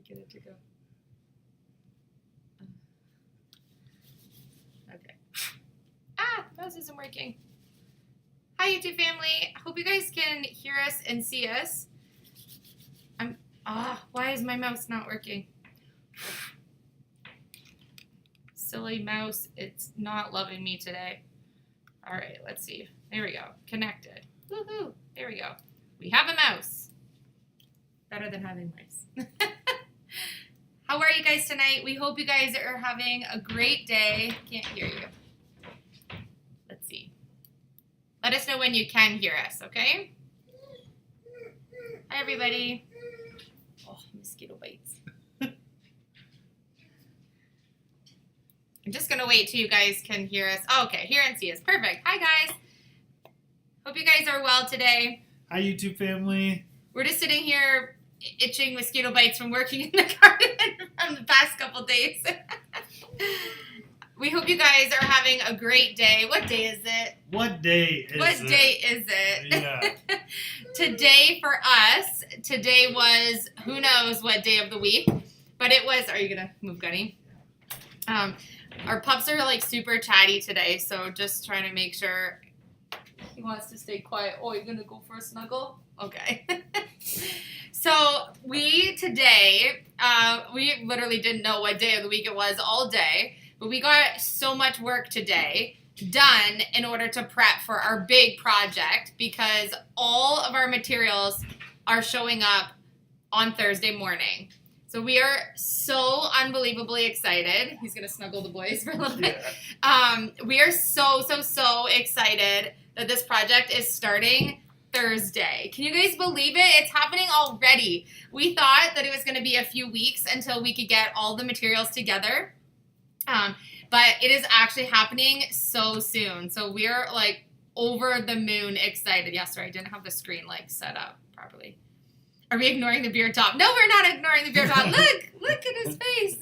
Can't get it to go. Okay. Mouse isn't working. Hi, YouTube family. I hope you guys can hear us and see us. Why is my mouse not working? Silly mouse, it's not loving me today. All right, let's see. There we go. Connected. Woohoo! There we go. We have a mouse. Better than having mice. How are you guys tonight? We hope you guys are having a great day. Can't hear you. Let's see. Let us know when you can hear us, okay? Hi, everybody. Oh, mosquito bites. I'm just going to wait till you guys can hear us. Oh, okay, hear and see us. Perfect. Hi, guys. Hope you guys are well today. Hi, YouTube family. We're just sitting here itching mosquito bites from working in the garden from the past couple days. We hope you guys are having a great day. What day is it? What day is it? Yeah. Today for us, today was who knows what day of the week, but it was, are you going to move, Gunny? Our pups are like super chatty today, so just trying to make sure he wants to stay quiet. Oh, you're going to go for a snuggle? Okay. So we today, we literally didn't know what day of the week it was all day, but we got so much work today done in order to prep for our big project because all of our materials are showing up on Thursday morning. So we are so unbelievably excited. He's going to snuggle the boys for a little bit. Yeah. We are so excited that this project is starting Thursday. Can you guys believe it? It's happening already. We thought that it was going to be a few weeks until we could get all the materials together. But it is actually happening so soon. So we're like over the moon excited. Yeah, sorry, I didn't have the screen like set up properly. Are we ignoring the beard top? No, we're not ignoring the beard top. Look at his face.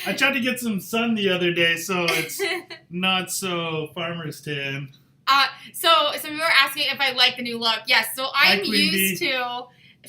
I tried to get some sun the other day, so it's not so farmer's tan. So some people were asking if I like the new look. Yes, so I'm used to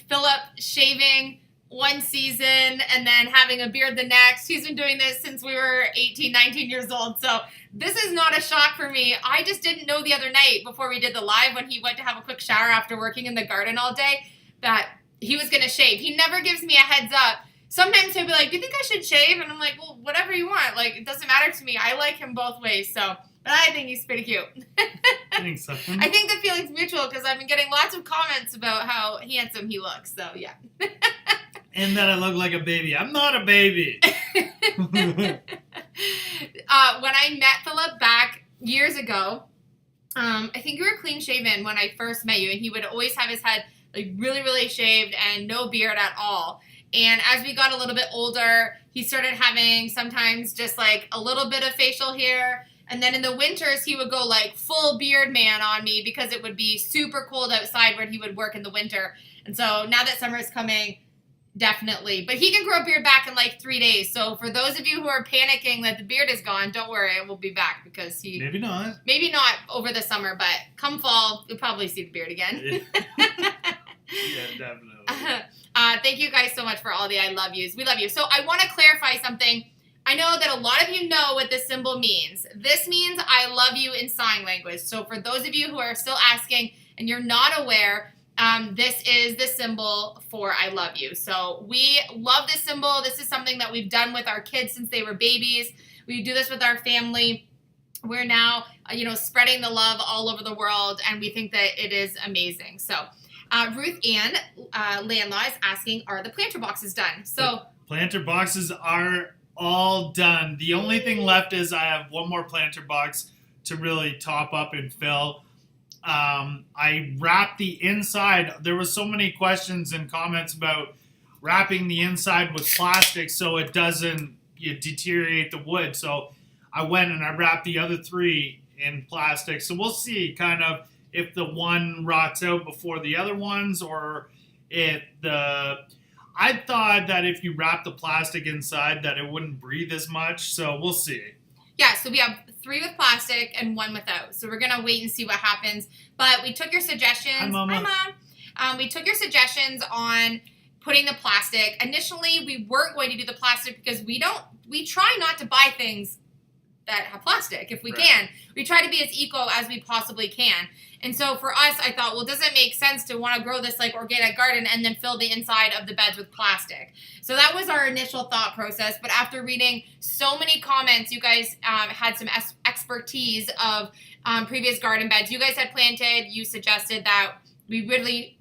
Philip shaving one season and then having a beard the next. He's been doing this since we were 18, 19 years old. So this is not a shock for me. I just didn't know the other night before we did the live when he went to have a quick shower after working in the garden all day that he was going to shave. He never gives me a heads up. Sometimes he'll be like, do you think I should shave? And I'm like, well, whatever you want. Like, it doesn't matter to me. I like him both ways. So, but I think he's pretty cute. Thanks, I think the feeling's mutual because I've been getting lots of comments about how handsome he looks. So, yeah. And that I look like a baby. I'm not a baby. When I met Philip back years ago, I think you were clean shaven when I first met you, and he would always have his head like really shaved and no beard at all. And as we got a little bit older, he started having sometimes just like a little bit of facial hair. And then in the winters, he would go like full beard man on me because it would be super cold outside where he would work in the winter. And so now that summer is coming, definitely. But he can grow a beard back in like 3 days. So for those of you who are panicking that the beard is gone, don't worry, it will be back because he... Maybe not. Maybe not over the summer, but come fall, you'll probably see the beard again. Yeah, definitely. Thank you guys so much for all the I love yous. We love you. So I want to clarify something. I know that a lot of you know what this symbol means. This means I love you in sign language. So for those of you who are still asking and you're not aware, this is the symbol for I love you. So we love this symbol. This is something that we've done with our kids since they were babies. We do this with our family. We're now, spreading the love all over the world, and we think that it is amazing. So Ruth Ann Landlaw is asking, are the planter boxes done? So the planter boxes are all done. The only thing left is I have one more planter box to really top up and fill. I wrapped the inside. There was so many questions and comments about wrapping the inside with plastic so it doesn't deteriorate the wood. So I went and I wrapped the other 3 in plastic. So we'll see kind of if the one rots out before the other ones, or if I thought that if you wrap the plastic inside that it wouldn't breathe as much, so we'll see. Yeah, so we have 3 with plastic and 1 without. So we're going to wait and see what happens. But we took your suggestions. Hi, Mama. Hi, Mom. We took your suggestions on putting the plastic. Initially, we weren't going to do the plastic because we try not to buy things that have plastic if we can. We try to be as eco as we possibly can. And so for us, I thought, well, does it make sense to want to grow this like organic garden and then fill the inside of the beds with plastic? So that was our initial thought process. But after reading so many comments, you guys had some expertise of previous garden beds. You guys had planted, you suggested that we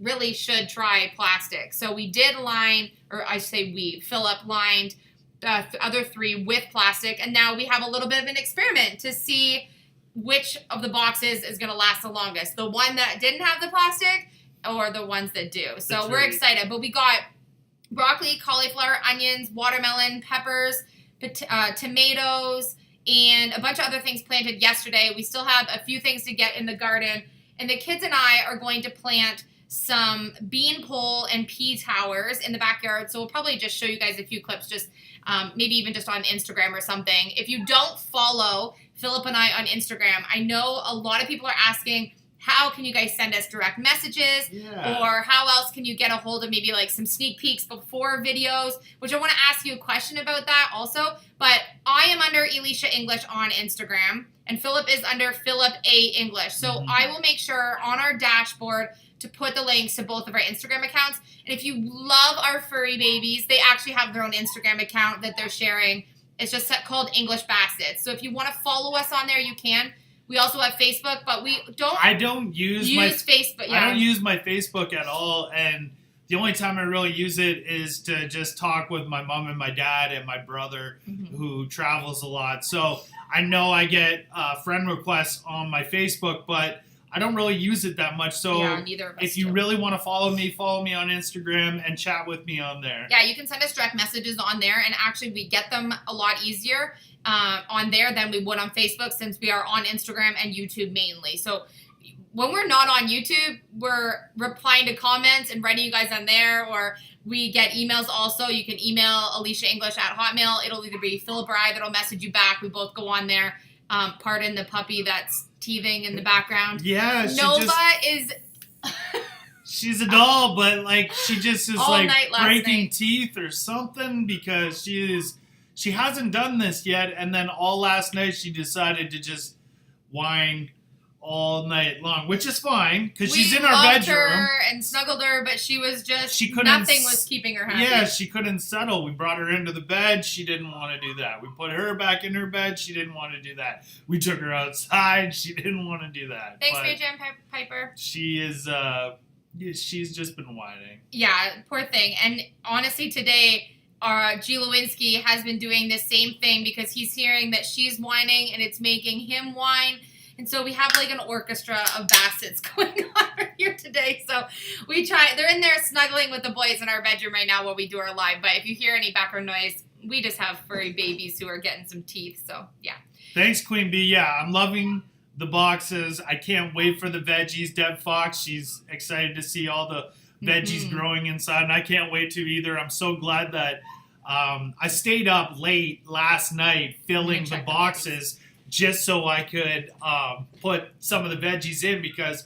really should try plastic. So we did line, or I say Philip lined the other 3 with plastic. And now we have a little bit of an experiment to see which of the boxes is going to last the longest. The one that didn't have the plastic or the ones that do. So we're excited. But we got broccoli, cauliflower, onions, watermelon, peppers, tomatoes, and a bunch of other things planted yesterday. We still have a few things to get in the garden. And the kids and I are going to plant some bean pole and pea towers in the backyard. So we'll probably just show you guys a few clips, just maybe even just on Instagram or something. If you don't follow Philip and I on Instagram, I know a lot of people are asking, how can you guys send us direct messages? Or how else can you get a hold of maybe like some sneak peeks before videos? Which I want to ask you a question about that also. But I am under Elisha English on Instagram, and Philip is under Philip A. English. So I will make sure on our dashboard to put the links to both of our Instagram accounts. And if you love our furry babies, they actually have their own Instagram account that they're sharing. It's just called English Bassets. So if you want to follow us on there, you can. We also have Facebook, but we don't. I don't use Facebook. Yeah. I don't use my Facebook at all, and the only time I really use it is to just talk with my mom and my dad and my brother, who travels a lot. So I know I get friend requests on my Facebook, but I don't really use it that much. So neither of us if you do. really want to follow me on Instagram and chat with me on there. Yeah, you can send us direct messages on there, and actually we get them a lot easier on there than we would on Facebook, since we are on Instagram and YouTube mainly. So when we're not on YouTube, we're replying to comments and writing you guys on there, or we get emails also. You can email AlishaEnglish@hotmail. It'll either be Philip or I that'll message you back. We both go on there. Pardon the puppy that's teething in the background. Yeah, Nova is... She's a doll, but like she just is All like night last breaking night. teeth or something, because she hasn't done this yet, and then all last night she decided to just whine all night long, which is fine because she's in our bedroom. We loved her and snuggled her, but she was just nothing was keeping her happy. Yeah, she couldn't settle. We brought her into the bed. She didn't want to do that. We put her back in her bed. She didn't want to do that. We took her outside. She didn't want to do that. Thanks, Major and Piper. She is. She's just been whining. Yeah, poor thing. And honestly, today, G. Lewinsky has been doing the same thing because he's hearing that she's whining and it's making him whine. And so we have like an orchestra of bassets going on here today. So we try. They're in there snuggling with the boys in our bedroom right now while we do our live. But if you hear any background noise, we just have furry babies who are getting some teeth. So yeah. Thanks, Queen Bee. Yeah, I'm loving the boxes. I can't wait for the veggies. Deb Fox, she's excited to see all the veggies growing inside, and I can't wait to either. I'm so glad that I stayed up late last night filling the boxes just so I could put some of the veggies in, because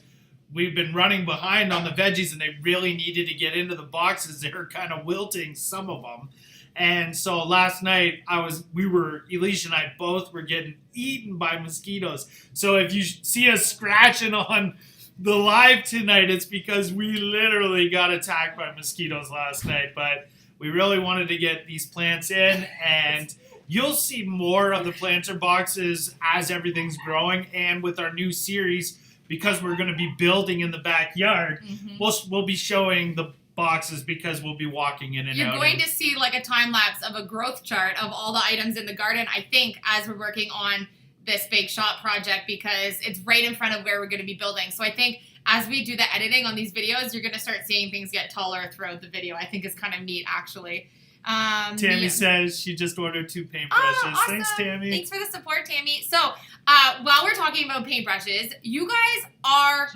we've been running behind on the veggies and they really needed to get into the boxes. They were kind of wilting, some of them. And so last night Elisha and I both were getting eaten by mosquitoes. So if you see us scratching on the live tonight, it's because we literally got attacked by mosquitoes last night. But we really wanted to get these plants in, and you'll see more of the planter boxes as everything's growing, and with our new series, because we're going to be building in the backyard, we'll be showing the boxes because we'll be walking in and out. You're going to see like a time lapse of a growth chart of all the items in the garden, I think, as we're working on this big shop project, because it's right in front of where we're going to be building. So I think as we do the editing on these videos, you're going to start seeing things get taller throughout the video. I think it's kind of neat, actually. Tammy says she just ordered 2 paintbrushes. Awesome. Thanks, Tammy. Thanks for the support, Tammy. So while we're talking about paintbrushes, you guys are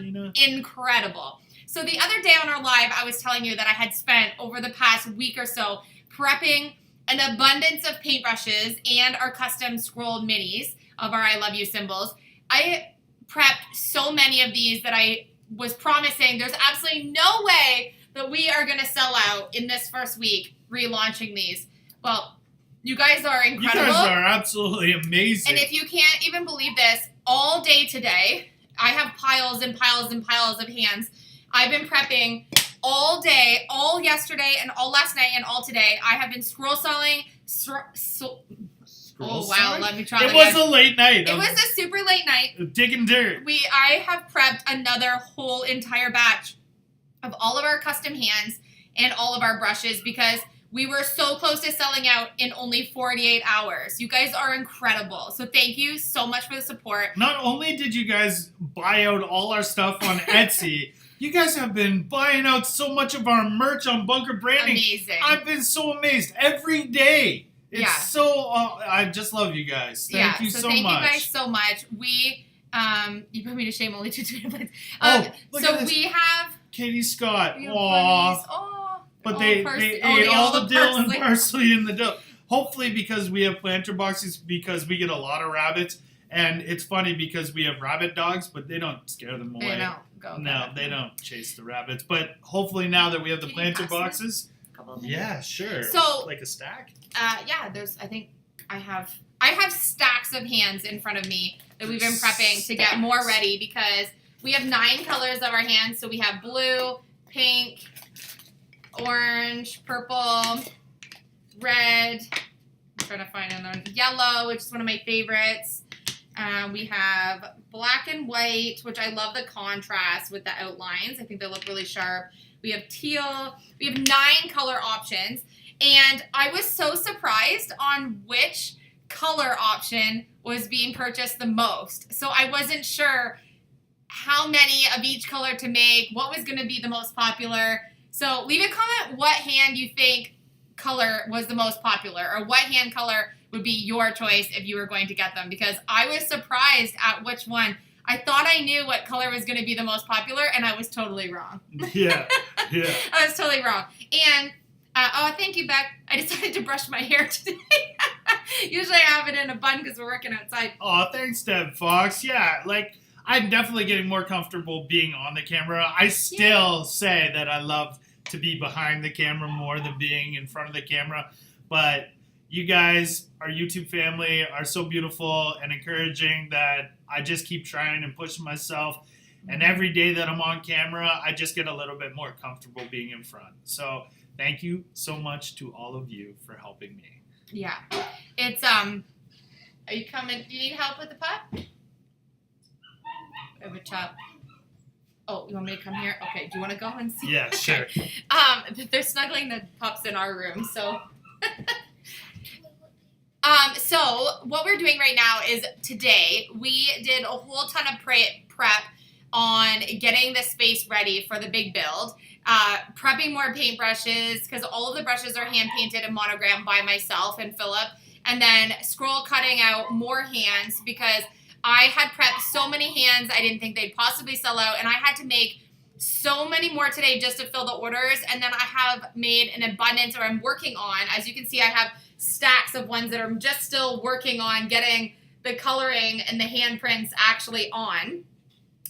incredible. So the other day on our live, I was telling you that I had spent over the past week or so prepping an abundance of paintbrushes and our custom scroll minis of our I Love You symbols. I prepped so many of these that I was promising there's absolutely no way that we are going to sell out in this first week, relaunching these. Well, you guys are incredible. You guys are absolutely amazing. And if you can't even believe this, all day today, I have piles and piles and piles of hands. I've been prepping all day, all yesterday, and all last night, and all today. I have been scroll selling. Oh wow! Let me try. It was a late night. It was a super late night. Digging dirt. I have prepped another whole entire batch of all of our custom hands and all of our brushes because we were so close to selling out in only 48 hours. You guys are incredible. So thank you so much for the support. Not only did you guys buy out all our stuff on Etsy, you guys have been buying out so much of our merch on Bunker Branding. Amazing. I've been so amazed every day. It's Yeah. so, I just love you guys. Thank you so thank much. you guys so much. We, you put me to shame only 2 minutes. Look So at this. we have, Katie Scott. we have Aw. bunnies. Oh, But oh, they parsley. ate all the dill and parsley. parsley in the dill. Hopefully because we have planter boxes because we get a lot of rabbits. And it's funny because we have rabbit dogs, but they don't scare them away. They don't go. No, they don't chase the rabbits. But hopefully now that we have the Can you planter pass me? boxes. Couple of minutes. Yeah, sure. So- like a stack? Yeah, I think I have stacks of hands in front of me that we've been prepping to get more ready because we have 9 colors of our hands. So we have blue, pink, orange, purple, red. I'm trying to find another one. Yellow, which is one of my favorites. We have black and white, which I love the contrast with the outlines. I think they look really sharp. We have teal. We have 9 color options. And I was so surprised on which color option was being purchased the most. So I wasn't sure how many of each color to make, what was going to be the most popular. So leave a comment what hand you think color was the most popular or what hand color would be your choice if you were going to get them because I was surprised at which one. I thought I knew what color was going to be the most popular and I was totally wrong. Yeah, yeah. I was totally wrong. And, thank you, Beck. I decided to brush my hair today. Usually I have it in a bun because we're working outside. Oh, thanks, Deb Fox. Yeah, like, I'm definitely getting more comfortable being on the camera. I still say that I love to be behind the camera more than being in front of the camera. But you guys, our YouTube family, are so beautiful and encouraging that I just keep trying and pushing myself. And every day that I'm on camera, I just get a little bit more comfortable being in front. So thank you so much to all of you for helping me. Yeah. It's, are you coming? Do you need help with the pup? I have a chop. Oh, you want me to come here? Okay, do you want to go and see? Yeah, sure. They're snuggling the pups in our room, so. So what we're doing right now is today we did a whole ton of prep on getting the space ready for the big build. Prepping more paintbrushes because all of the brushes are hand painted and monogrammed by myself and Philip. And then scroll cutting out more hands because I had prepped so many hands I didn't think they'd possibly sell out. And I had to make so many more today just to fill the orders. And then I have made an abundance or I'm working on. As you can see, I have stacks of ones that are just still working on getting the coloring and the handprints actually on.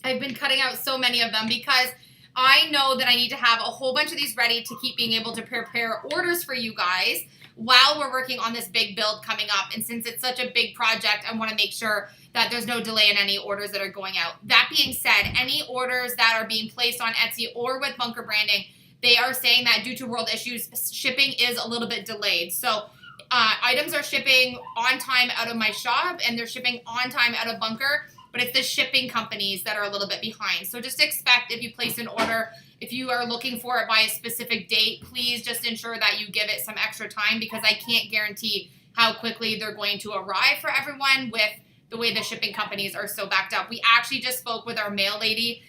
I've been cutting out so many of them because I know that I need to have a whole bunch of these ready to keep being able to prepare orders for you guys while we're working on this big build coming up. And since it's such a big project, I want to make sure that there's no delay in any orders that are going out. That being said, any orders that are being placed on Etsy or with Bunker Branding, they are saying that due to world issues, shipping is a little bit delayed. So items are shipping on time out of my shop and they're shipping on time out of Bunker, but it's the shipping companies that are a little bit behind. So just expect if you place an order, if you are looking for it by a specific date, please just ensure that you give it some extra time because I can't guarantee how quickly they're going to arrive for everyone with the way the shipping companies are so backed up. We actually just spoke with our mail lady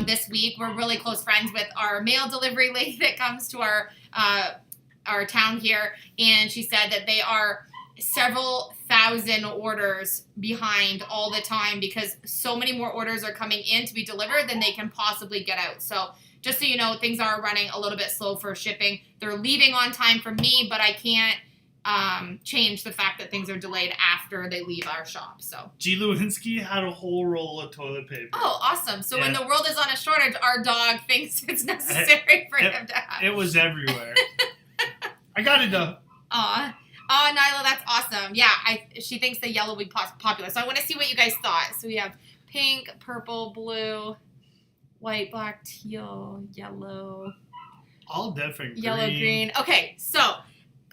this week. We're really close friends with our mail delivery lady that comes to our town here, and she said that they are several thousand orders behind all the time because so many more orders are coming in to be delivered than they can possibly get out. So just so you know, things are running a little bit slow for shipping. They're leaving on time for me, but I can't change the fact that things are delayed after they leave our shop. So G. Lewinsky had a whole roll of toilet paper. oh, awesome. So when Yeah. the world is on a shortage, our dog thinks it's necessary for him to have. It was everywhere. I got it though. Aw. Oh, Nyla, that's awesome. Yeah, she thinks the yellow will be popular. So I want to see what you guys thought. So we have pink, purple, blue, white, black, teal, yellow, All different. yellow, green. Okay, so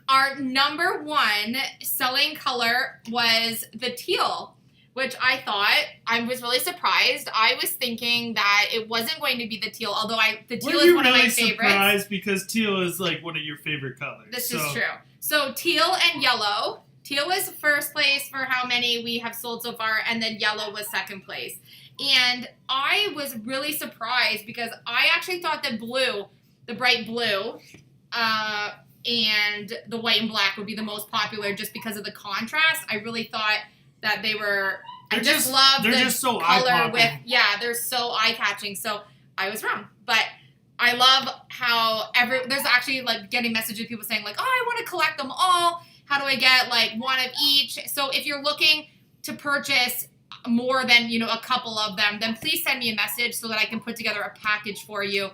our number one selling color was the teal, which I thought, I was really surprised. I was thinking that it wasn't going to be the teal, although the teal Were is you one really of my favorites. surprised because teal is like one of your favorite colors? This is true. So teal and yellow. Teal was first place for how many we have sold so far, and then yellow was second place. And I was really surprised because I actually thought that blue, the bright blue, and the white and black would be the most popular just because of the contrast. I really thought that they were. I just love the just so color eye-popping. with. Yeah, they're so eye catching. So I was wrong, but I love how there's actually like getting messages of people saying like, oh, I want to collect them all. How do I get like one of each? So if you're looking to purchase more than, a couple of them, then please send me a message so that I can put together a package for you.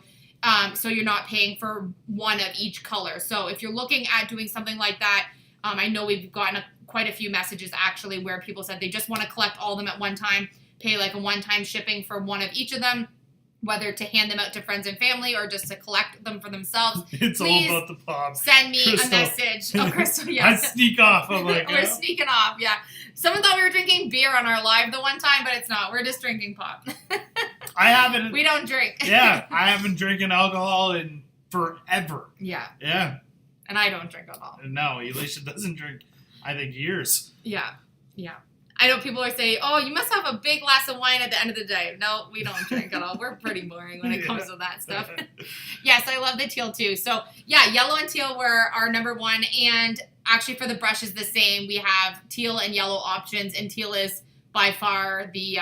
So you're not paying for one of each color. So if you're looking at doing something like that, I know we've gotten quite a few messages actually where people said they just want to collect all of them at one time, pay like a one-time shipping for one of each of them, whether to hand them out to friends and family or just to collect them for themselves. It's Please all about the pops. Send me Crystal. a message. Oh, Crystal, I yes. sneak off. I'm like, We're oh. sneaking off, yeah. Someone thought we were drinking beer on our live the one time, but it's not. We're just drinking pop. I haven't. We don't drink. Yeah, I haven't drinking alcohol in forever. Yeah, Yeah. and I don't drink at all. No, Elisha doesn't drink, I think, years. Yeah. I know people always say, oh, you must have a big glass of wine at the end of the day. No, we don't drink at all. We're pretty boring when it comes to that stuff. Yes, I love the teal too. So, yeah, yellow and teal were our number one. And actually for the brushes, the same. We have teal and yellow options, and teal is by far the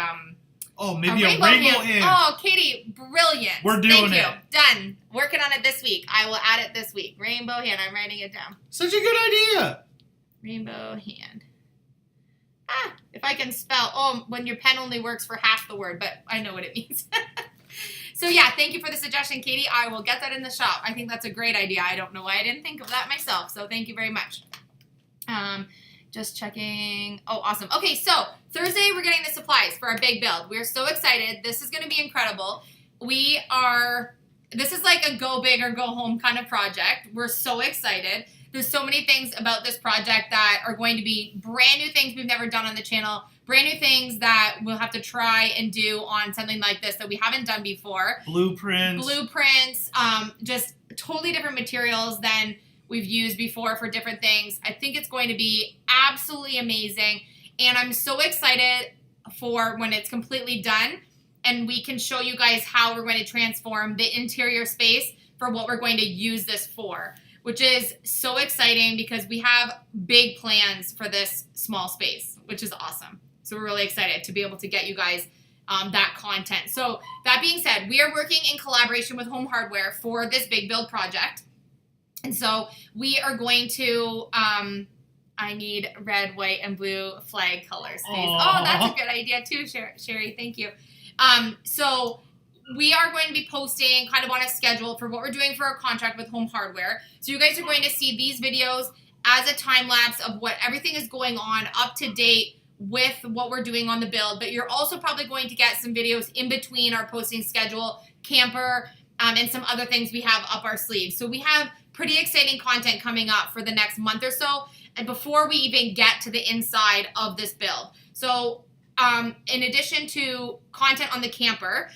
Maybe a rainbow hand. Oh, Katie, brilliant. We're doing Thank it. you. Done. Working on it this week. I will add it this week. Rainbow hand. I'm writing it down. Such a good idea. Rainbow hand. If I can spell. When your pen only works for half the word, but I know what it means. So, yeah, thank you for the suggestion, Katie. I will get that in the shop. I think that's a great idea. I don't know why I didn't think of that myself, so thank you very much. Just checking. Oh, awesome. Okay, so Thursday we're getting the supplies for our big build. We're so excited. This is going to be incredible. This is like a go big or go home kind of project. We're so excited. There's so many things about this project that are going to be brand new things we've never done on the channel, brand new things that we'll have to try and do on something like this that we haven't done before. Blueprints, just totally different materials than we've used before for different things. I think it's going to be absolutely amazing, and I'm so excited for when it's completely done and we can show you guys how we're going to transform the interior space for what we're going to use this for, which is so exciting because we have big plans for this small space, which is awesome. So we're really excited to be able to get you guys that content. So that being said, we are working in collaboration with Home Hardware for this big build project. And so we are going to, I need red, white, and blue flag colors, please. Aww. Oh, that's a good idea too, Sherry. Thank you. So we are going to be posting kind of on a schedule for what we're doing for our contract with Home Hardware. So you guys are going to see these videos as a time lapse of what everything is going on up to date with what we're doing on the build. But you're also probably going to get some videos in between our posting schedule, camper, and some other things we have up our sleeves. So we have pretty exciting content coming up for the next month or so, and before we even get to the inside of this build. So in addition to content on the camper,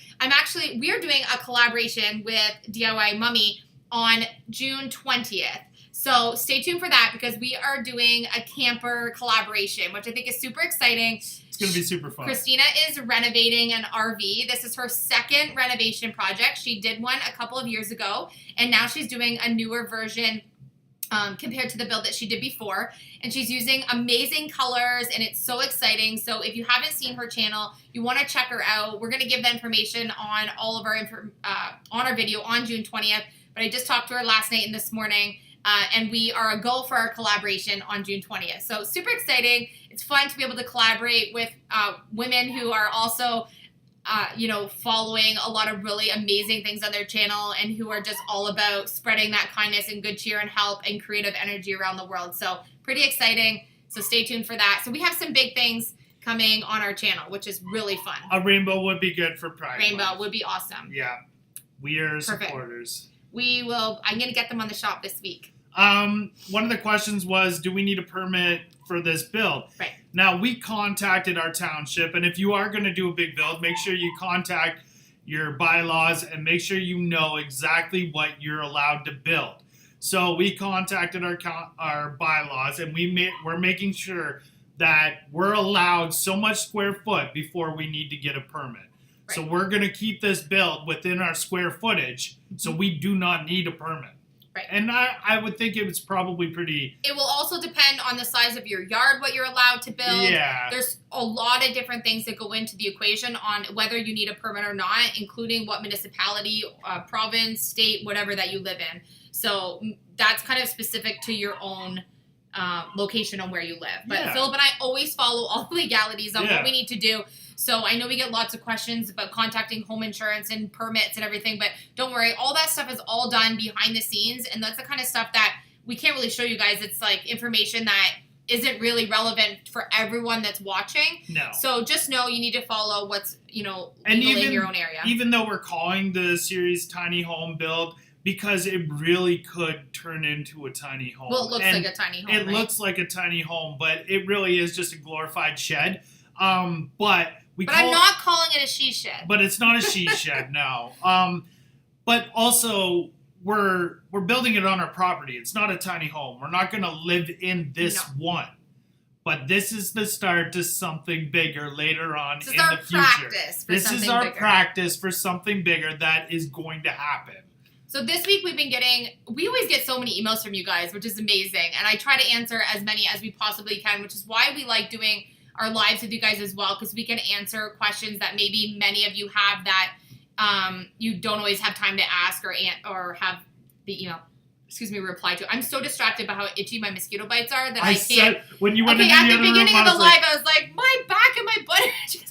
we are doing a collaboration with DIY Mummy on June 20th. So stay tuned for that because we are doing a camper collaboration, which I think is super exciting. It's going to be super fun. Christina is renovating an RV. This is her second renovation project. She did one a couple of years ago, and now she's doing a newer version compared to the build that she did before. And she's using amazing colors, and it's so exciting. So if you haven't seen her channel, you want to check her out. We're going to give the information on all of our on our video on June 20th. But I just talked to her last night and this morning, And we are a goal for our collaboration on June 20th. So super exciting. It's fun to be able to collaborate with women who are also, following a lot of really amazing things on their channel and who are just all about spreading that kindness and good cheer and help and creative energy around the world. So pretty exciting. So stay tuned for that. So we have some big things coming on our channel, which is really fun. A rainbow would be good for Pride Rainbow Month. would be awesome. Yeah. We are Perfect. supporters. I'm going to get them on the shop this week. One of the questions was, do we need a permit for this build? Right. Now, we contacted our township, and if you are going to do a big build, make sure you contact your bylaws and make sure you know exactly what you're allowed to build. So we contacted our bylaws, and we're making sure that we're allowed so much square foot before we need to get a permit. Right. So we're going to keep this build within our square footage, so we do not need a permit. Right. And I would think it was probably pretty... It will also depend on the size of your yard, what you're allowed to build. Yeah. There's a lot of different things that go into the equation on whether you need a permit or not, including what municipality, province, state, whatever that you live in. So that's kind of specific to your own location on where you live. But Yeah. Philip and I always follow all the legalities on Yeah. what we need to do. So I know we get lots of questions about contacting home insurance and permits and everything, but don't worry, all that stuff is all done behind the scenes, and that's the kind of stuff that we can't really show you guys. It's like information that isn't really relevant for everyone that's watching. No. So just know you need to follow what's, And legal even- in your own area. Even though we're calling the series Tiny Home Build, because it really could turn into a tiny home. Well, it looks And like a tiny home, It right? looks like a tiny home, but it really is just a glorified shed. But I'm not calling it a she shed. But it's not a she shed, no. But also we're building it on our property. It's not a tiny home. We're not going to live in this one. But this is the start to something bigger later on This is in our the future. practice for This something is our bigger. practice for something bigger that is going to happen. So this week we always get so many emails from you guys, which is amazing. And I try to answer as many as we possibly can, which is why we like doing our lives with you guys as well, because we can answer questions that maybe many of you have that you don't always have time to ask or have the reply to. I'm so distracted by how itchy my mosquito bites are that I can't. Said, when you went Okay, into at the the other room, beginning I of the was live, like, I was like, my back and my butt,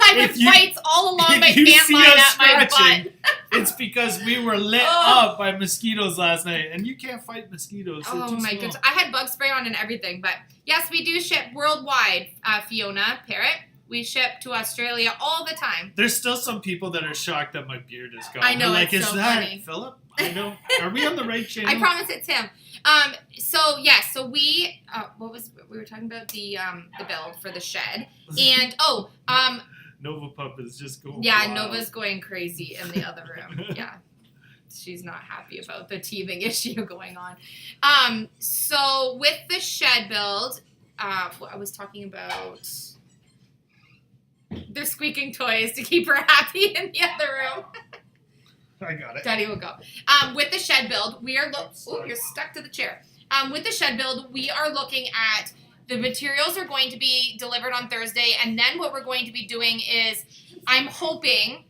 I have If you- bites all along my if you pant see line us at my scratching, butt. it's because we were lit Oh. up by mosquitoes last night, and you can't fight mosquitoes. They're Oh too my small. goodness. I had bug spray on and everything, but yes, we do ship worldwide, Fiona Parrot. We ship to Australia all the time. There's still some people that are shocked that my beard is gone. I know, They're like, it's is so that funny. Philip? I don't. Are we on the right channel? I promise it's him. So we we were talking about the build for the shed. And Nova Pup is just going. yeah, wild. Nova's going crazy in the other room. Yeah. She's not happy about the teething issue going on. So with the shed build, I was talking about they're squeaking toys to keep her happy in the other room. I got it. Daddy will go. With the shed build, we are you're stuck to the chair. With the shed build, we are looking at the materials are going to be delivered on Thursday, and then what we're going to be doing is I'm hoping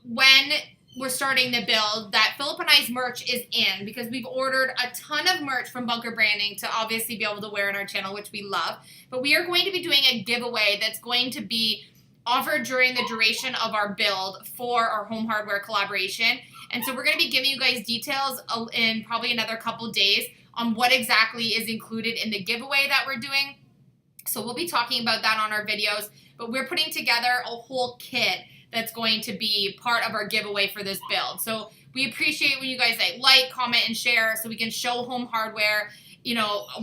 when we're starting the build that Philip and I's merch is in, because we've ordered a ton of merch from Bunker Branding to obviously be able to wear on our channel, which we love. But we are going to be doing a giveaway that's going to be offered during the duration of our build for our home hardware collaboration. And so we're going to be giving you guys details in probably another couple days on what exactly is included in the giveaway that we're doing. So we'll be talking about that on our videos, but we're putting together a whole kit that's going to be part of our giveaway for this build. So we appreciate when you guys like, comment, and share so we can show home hardware,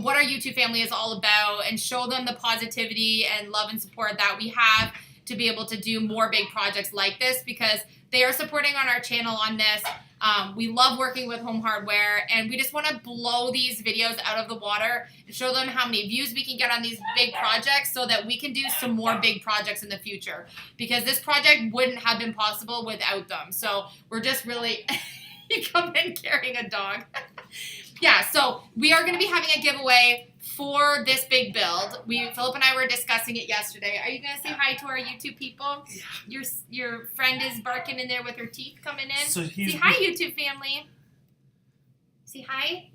what our YouTube family is all about, and show them the positivity and love and support that we have to be able to do more big projects like this, because they are supporting on our channel on this. We love working with home hardware, and we just want to blow these videos out of the water and show them how many views we can get on these big projects so that we can do some more big projects in the future, because this project wouldn't have been possible without them. So we're just really you come in carrying a dog. Yeah, so we are going to be having a giveaway for this big build. Philip and I were discussing it yesterday. Are you going to say hi to our YouTube people? Yeah. Your friend is barking in there with her teeth coming in. So Say hi, YouTube family. Say hi.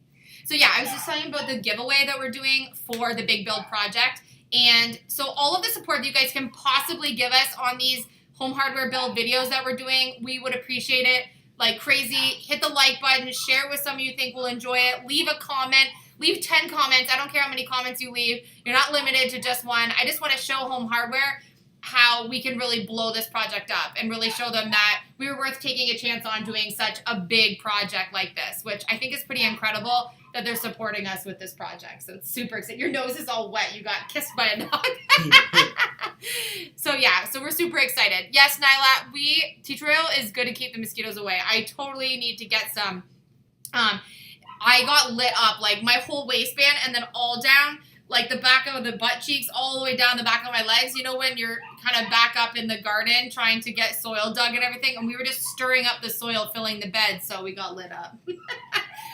So yeah, I was just telling you about the giveaway that we're doing for the Big Build project. And so all of the support that you guys can possibly give us on these home hardware build videos that we're doing, we would appreciate it like crazy. Hit the like button, share it with someone you think will enjoy it, leave a comment, leave 10 comments. I don't care how many comments you leave. You're not limited to just one. I just want to show Home Hardware how we can really blow this project up and really show them that we were worth taking a chance on doing such a big project like this, which I think is pretty incredible that they're supporting us with this project. So it's super exciting. Your nose is all wet. You got kissed by a dog. So yeah, so we're super excited. Yes, Nyla, Teacher Oil is good to keep the mosquitoes away. I totally need to get some. I got lit up, like my whole waistband and then all down, like the back of the butt cheeks, all the way down the back of my legs. You know when you're kind of back up in the garden trying to get soil dug and everything, and we were just stirring up the soil, filling the bed, so we got lit up.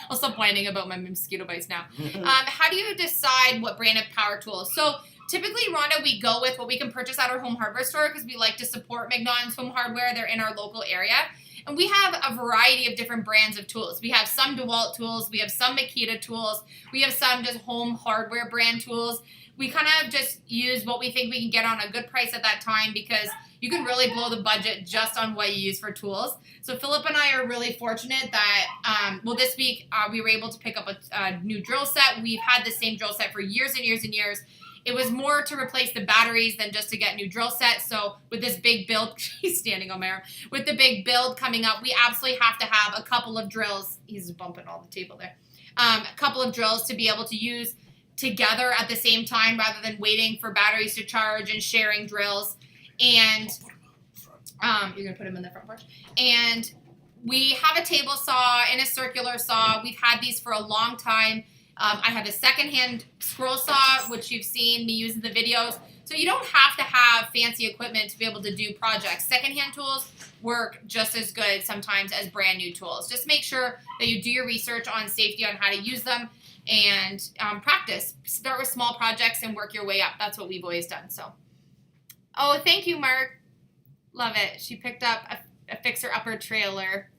I'll stop whining about my mosquito bites now. How do you decide what brand of power tools? So typically, Rhonda, we go with what we can purchase at our home hardware store because we like to support McNaughton's Home Hardware. They're in our local area. And we have a variety of different brands of tools. We have some DeWalt tools. We have some Makita tools. We have some just home hardware brand tools. We kind of just use what we think we can get on a good price at that time because you can really blow the budget just on what you use for tools. So Philip and I are really fortunate that, this week we were able to pick up a new drill set. We've had the same drill set for years and years and years. It was more to replace the batteries than just to get new drill sets. So with this big build, he's standing on my arm. With the big build coming up, we absolutely have to have a couple of drills. He's bumping all the table there. A couple of drills to be able to use together at the same time rather than waiting for batteries to charge and sharing drills. And you're going to put them in the front porch. And we have a table saw and a circular saw. We've had these for a long time. I have a secondhand scroll saw, which you've seen me use in the videos. So you don't have to have fancy equipment to be able to do projects. Secondhand tools work just as good sometimes as brand new tools. Just make sure that you do your research on safety on how to use them and practice. Start with small projects and work your way up. That's what we've always done. So, oh, thank you, Mark. Love it. She picked up a fixer-upper trailer.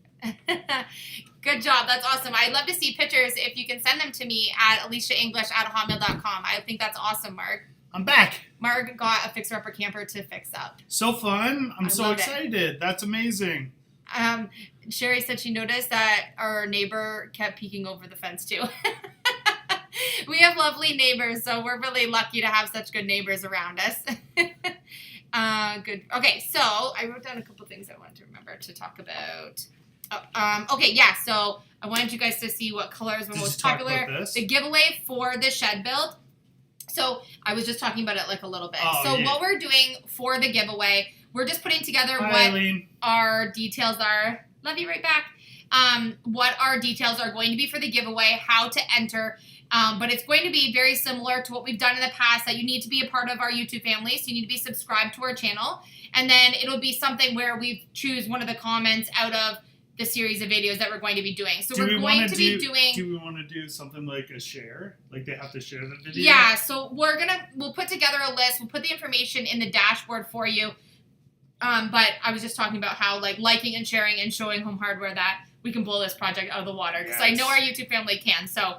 Good job. That's awesome. I'd love to see pictures if you can send them to me at aliciaenglish@hotmail.com. I think that's awesome, Mark. I'm back. Mark got a fixer-upper camper to fix up. So fun. I'm so excited. It. That's amazing. Sherry said she noticed that our neighbor kept peeking over the fence too. We have lovely neighbors, so we're really lucky to have such good neighbors around us. Good. Okay, so I wrote down a couple things I wanted to remember to talk about. Okay, yeah, so I wanted you guys to see what colors were most popular. The giveaway for the shed build. So I was just talking about it like a little bit. What we're doing for the giveaway, we're just putting together our details are. Love you right back. What our details are going to be for the giveaway, how to enter. But it's going to be very similar to what we've done in the past, that you need to be a part of our YouTube family. So you need to be subscribed to our channel. And then it'll be something where we choose one of the comments out of the series of videos that we're going to be doing. So we're going to be doing... Do we want to do something like a share? Like they have to share the video? Yeah, so we'll put together a list. We'll put the information in the dashboard for you. But I was just talking about how liking and sharing and showing Home Hardware that we can blow this project out of the water. Because I know our YouTube family can. So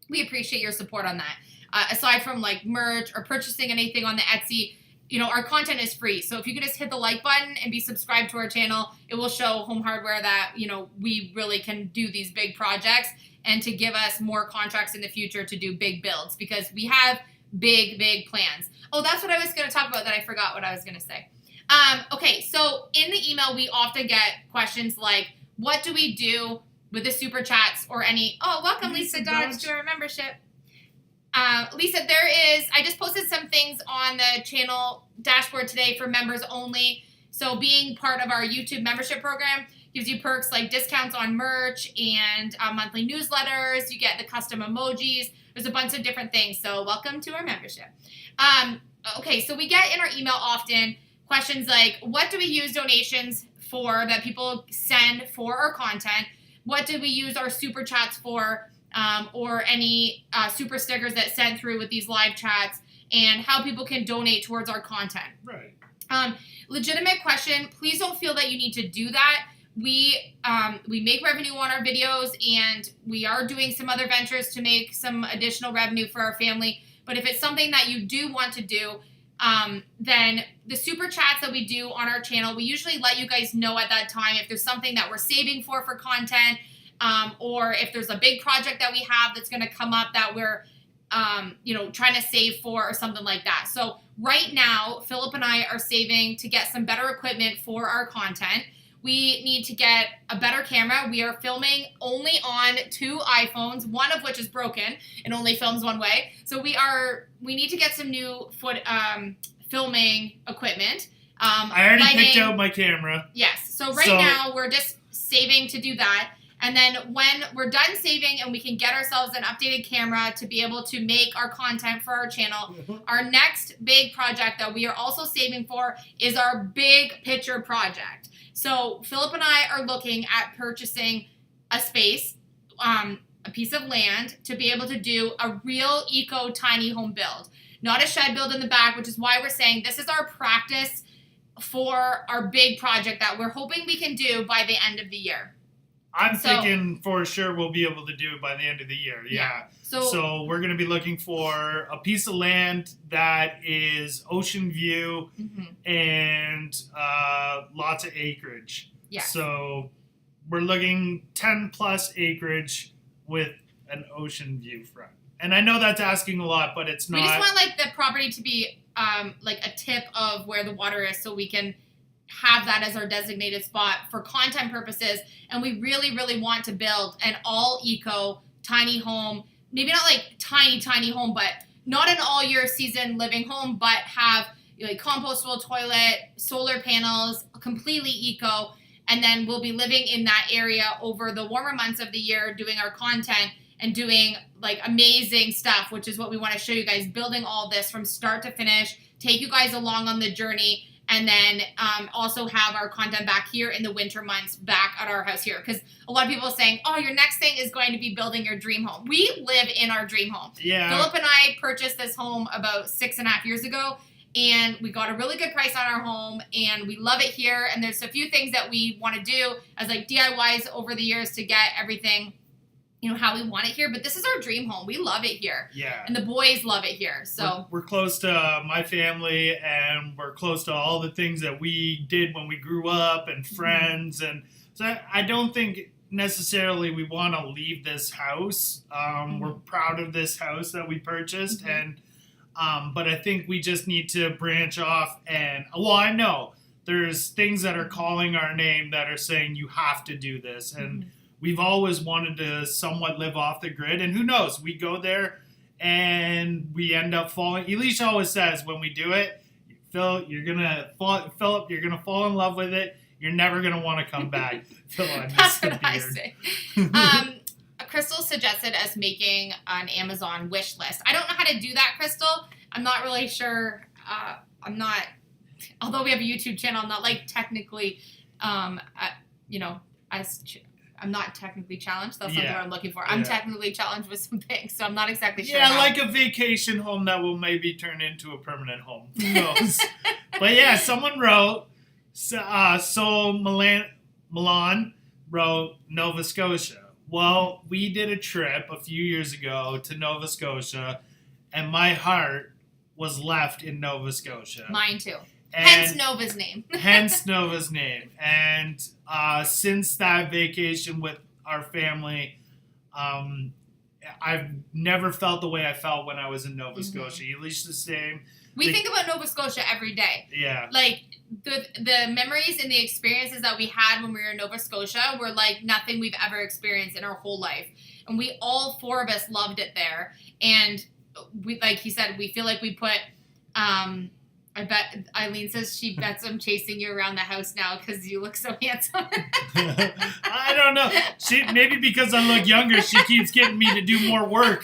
we appreciate your support on that. Aside from merch or purchasing anything on the Etsy, our content is free. So if you could just hit the like button and be subscribed to our channel, it will show Home Hardware that, we really can do these big projects and to give us more contracts in the future to do big builds because we have big, big plans. Oh, that's what I was going to talk about that I forgot what I was going to say. Okay, so in the email, we often get questions like, what do we do with the super chats or any... Oh, welcome, Lisa Dodge, to our membership. Lisa, I just posted some things on the channel dashboard today for members only. So being part of our YouTube membership program gives you perks like discounts on merch and monthly newsletters. You get the custom emojis. There's a bunch of different things. So welcome to our membership. Okay, so we get in our email often questions like, what do we use donations for that people send for our content? What do we use our super chats for? Or any super stickers that send through with these live chats, and how people can donate towards our content. Right. Legitimate question. Please don't feel that you need to do that. we make revenue on our videos, and we are doing some other ventures to make some additional revenue for our family. But if it's something that you do want to do, then the super chats that we do on our channel, we usually let you guys know at that time if there's something that we're saving for content, or if there's a big project that we have that's going to come up that we're trying to save for or something like that. So right now, Philip and I are saving to get some better equipment for our content. We need to get a better camera. We are filming only on 2 iPhones, one of which is broken and only films one way. So we need to get some new filming equipment. I already picked out my camera. Yes. So now we're just saving to do that. And then when we're done saving and we can get ourselves an updated camera to be able to make our content for our channel, our next big project that we are also saving for is our big picture project. So Philip and I are looking at purchasing a space, a piece of land, to be able to do a real eco tiny home build. Not a shed build in the back, which is why we're saying this is our practice for our big project that we're hoping we can do by the end of the year. I'm thinking for sure we'll be able to do it by the end of the year. Yeah. So we're going to be looking for a piece of land that is ocean view and lots of acreage. Yeah. So we're looking 10 plus acreage with an ocean view front. And I know that's asking a lot, but it's not. We just want like the property to be like a tip of where the water is, so we can have that as our designated spot for content purposes. And we really, really want to build an all eco tiny home. Maybe not like tiny home, but not an all year season living home, but have like compostable toilet, solar panels, completely eco. And then we'll be living in that area over the warmer months of the year, doing our content and doing like amazing stuff, which is what we want to show you guys, building all this from start to finish, take you guys along on the journey. And then also have our content back here in the winter months back at our house here. Because a lot of people are saying, oh, your next thing is going to be building your dream home. We live in our dream home. Yeah. Philip and I purchased this home about 6.5 years ago. And we got a really good price on our home. And we love it here. And there's a few things that we want to do as like DIYs over the years to get everything, how we want it here. But this is our dream home. We love it here. Yeah. And the boys love it here. So we're close to my family, and we're close to all the things that we did when we grew up and friends. And so I don't think necessarily we want to leave this house. We're proud of this house that we purchased. And but I think we just need to branch off. And I know there's things that are calling our name that are saying you have to do this. And we've always wanted to somewhat live off the grid, and who knows? We go there and we end up falling. Elisha always says when we do it, Philip, you're gonna fall in love with it. You're never gonna want to come back. Phil, that's what I say. Crystal suggested us making an Amazon wish list. I don't know how to do that, Crystal. I'm not really sure. Although we have a YouTube channel, I'm not like technically, I'm not technically challenged. That's not what I'm looking for. I'm technically challenged with some things, so I'm not exactly sure. Yeah, like a vacation home that will maybe turn into a permanent home. Who knows? But yeah, someone wrote, Milan wrote Nova Scotia. Well, we did a trip a few years ago to Nova Scotia, and my heart was left in Nova Scotia. Mine too. Hence Nova's name. And since that vacation with our family, I've never felt the way I felt when I was in Nova Scotia. At least the same. We think about Nova Scotia every day. Yeah. Like, the memories and the experiences that we had when we were in Nova Scotia were like nothing we've ever experienced in our whole life. And we, all 4 of us, loved it there. And we, like he said, we feel like we put... I bet Eileen says she bets I'm chasing you around the house now because you look so handsome. I don't know. Maybe because I look younger, she keeps getting me to do more work.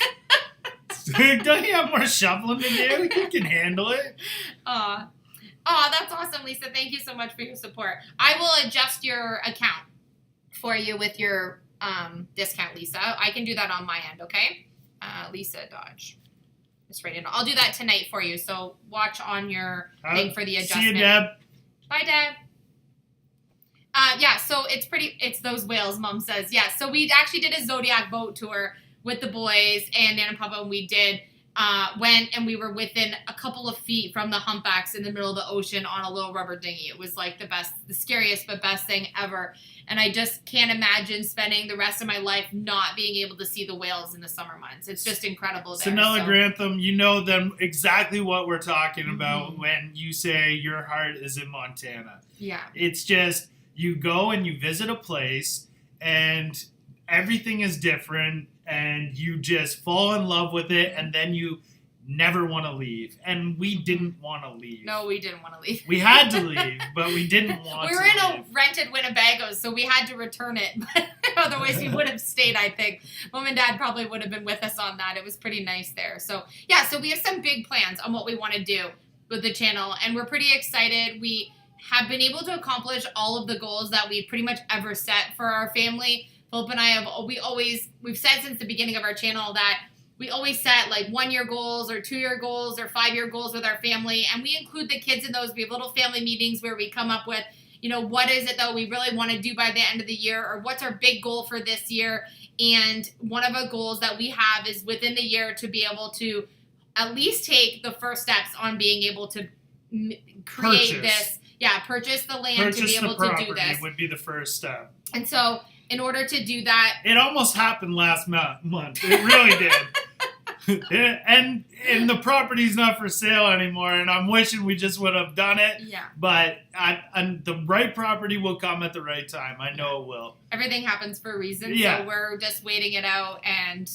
Don't you have more shoveling to do? You can handle it. Oh, that's awesome, Lisa. Thank you so much for your support. I will adjust your account for you with your discount, Lisa. I can do that on my end, okay? Lisa Dodge. Just write it. I'll do that tonight for you. So watch on your thing for the adjustment. See you, Deb. Bye, Deb. Yeah, so it's those whales, Mom says. Yeah, so we actually did a Zodiac boat tour with the boys and Nan and Papa, and we went and we were within a couple of feet from the humpbacks in the middle of the ocean on a little rubber dinghy. It was like the scariest but best thing ever. And I just can't imagine spending the rest of my life not being able to see the whales in the summer months. It's just incredible there. Sonella Grantham, you know them exactly what we're talking about when you say your heart is in Montana. Yeah. It's just, you go and you visit a place and everything is different and you just fall in love with it and then you never want to leave. And we didn't want to leave. No, we didn't want to leave. We had to leave, but we didn't want to leave. We were in leave. a rented Winnebago, so we had to return it. But otherwise, we would have stayed, I think. Mom and Dad probably would have been with us on that. It was pretty nice there. So, yeah, so we have some big plans on what we want to do with the channel. And we're pretty excited. We have been able to accomplish all of the goals that we've pretty much ever set for our family. Philip and I we've said since the beginning of our channel that we always set like 1-year goals or 2-year goals or 5-year goals with our family. And we include the kids in those. We have little family meetings where we come up with, what is it that we really want to do by the end of the year, or what's our big goal for this year. And one of the goals that we have is within the year to be able to at least take the first steps on being able to create this. Yeah, purchase the land to be able to do this. Would be the first step. And so in order to do that, it almost happened last month. It really did. and the property's not for sale anymore, and I'm wishing we just would have done it. Yeah. But the right property will come at the right time. I know it will. Everything happens for a reason, yeah. So we're just waiting it out. And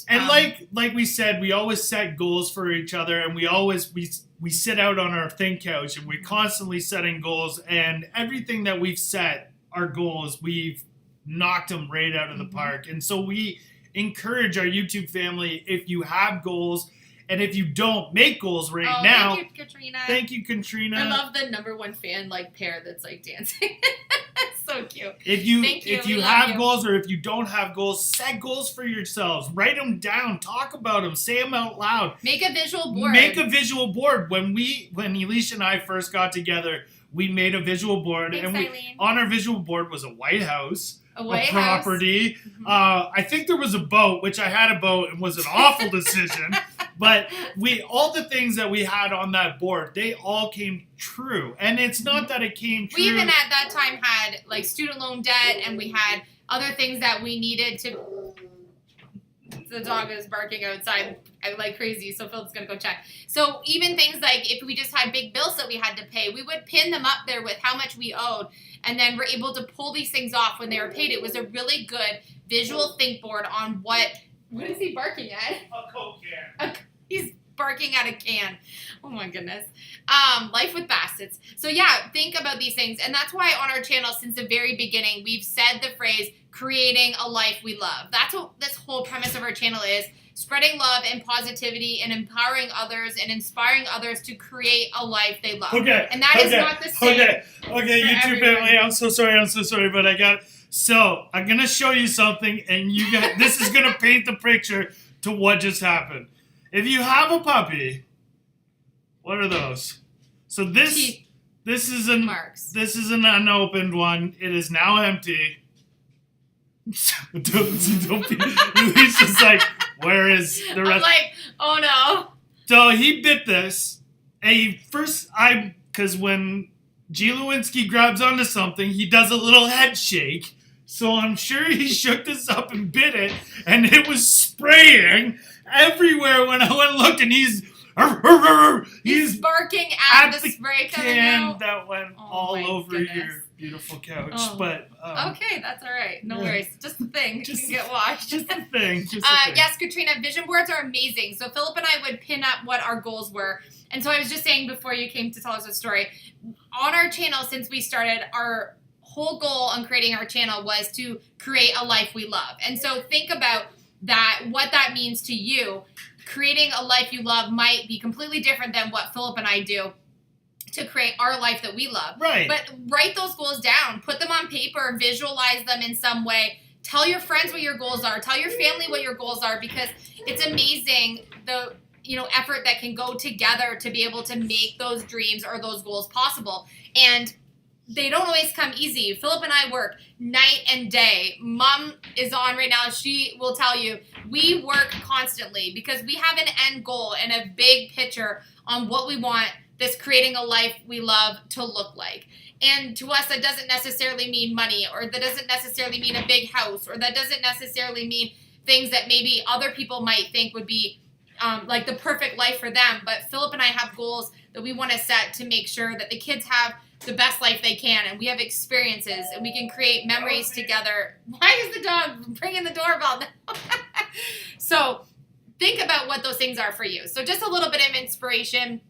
like we said, we always set goals for each other, and we sit out on our think couch, and we're constantly setting goals, and everything that we've set, our goals, we've knocked them right out of the park. And so we encourage our YouTube family, if you have goals, and if you don't make goals now. Thank you, Katrina. Thank you, Katrina. I love the #1 fan pair that's dancing. So cute. If you have goals, or if you don't have goals, set goals for yourselves. Write them down. Talk about them. Say them out loud. Make a visual board. Make a visual board. When Elisha and I first got together, we made a visual board. Thanks, and Eileen. On our visual board was a White House. A property. Mm-hmm. I think there was a boat, which I had a boat and was an awful decision. But all the things that we had on that board, they all came true. And it's not that it came true. We even at that time had student loan debt, and we had other things that we needed to. The dog is barking outside like crazy, so Philip's gonna go check. So even things like if we just had big bills that we had to pay, we would pin them up there with how much we owed, and then we're able to pull these things off when they were paid. It was a really good visual think board on what is he barking at? A Coke can. He's barking at a can. Oh my goodness. Life with Bassets. So yeah, think about these things. And that's why on our channel, since the very beginning, we've said the phrase, creating a life we love. That's what this whole premise of our channel is. Spreading love and positivity and empowering others and inspiring others to create a life they love. Okay. And that is not the same. Okay, YouTube family, I'm so sorry, but I got it. So, I'm going to show you something, and this is going to paint the picture to what just happened. If you have a puppy, what are those? So this is an unopened one. It is now empty. don't be. He's just like, where is the rest? I'm like, oh no. So he bit this, and because when G. Lewinsky grabs onto something, he does a little head shake. So I'm sure he shook this up and bit it, and it was spraying everywhere when I went and looked, and he's barking at the spray coming out. That went all over your beautiful couch. Oh. But okay, that's all right. No worries. Just the thing. You can get washed. Just the thing. Yes, Katrina, vision boards are amazing. So Philip and I would pin up what our goals were. And so I was just saying before you came to tell us a story, on our channel since we started, our whole goal on creating our channel was to create a life we love. And so think about that, what that means to you. Creating a life you love might be completely different than what Philip and I do to create our life that we love. Right. But write those goals down. Put them on paper. Visualize them in some way. Tell your friends what your goals are. Tell your family what your goals are, because it's amazing the effort that can go together to be able to make those dreams or those goals possible. And they don't always come easy. Philip and I work night and day. Mom is on right now. She will tell you we work constantly because we have an end goal and a big picture on what we want this creating a life we love to look like. And to us, that doesn't necessarily mean money, or that doesn't necessarily mean a big house, or that doesn't necessarily mean things that maybe other people might think would be like the perfect life for them. But Philip and I have goals that we want to set to make sure that the kids have the best life they can, and we have experiences, and we can create memories together. Why is the dog ringing the doorbell now? So think about what those things are for you. So just a little bit of inspiration.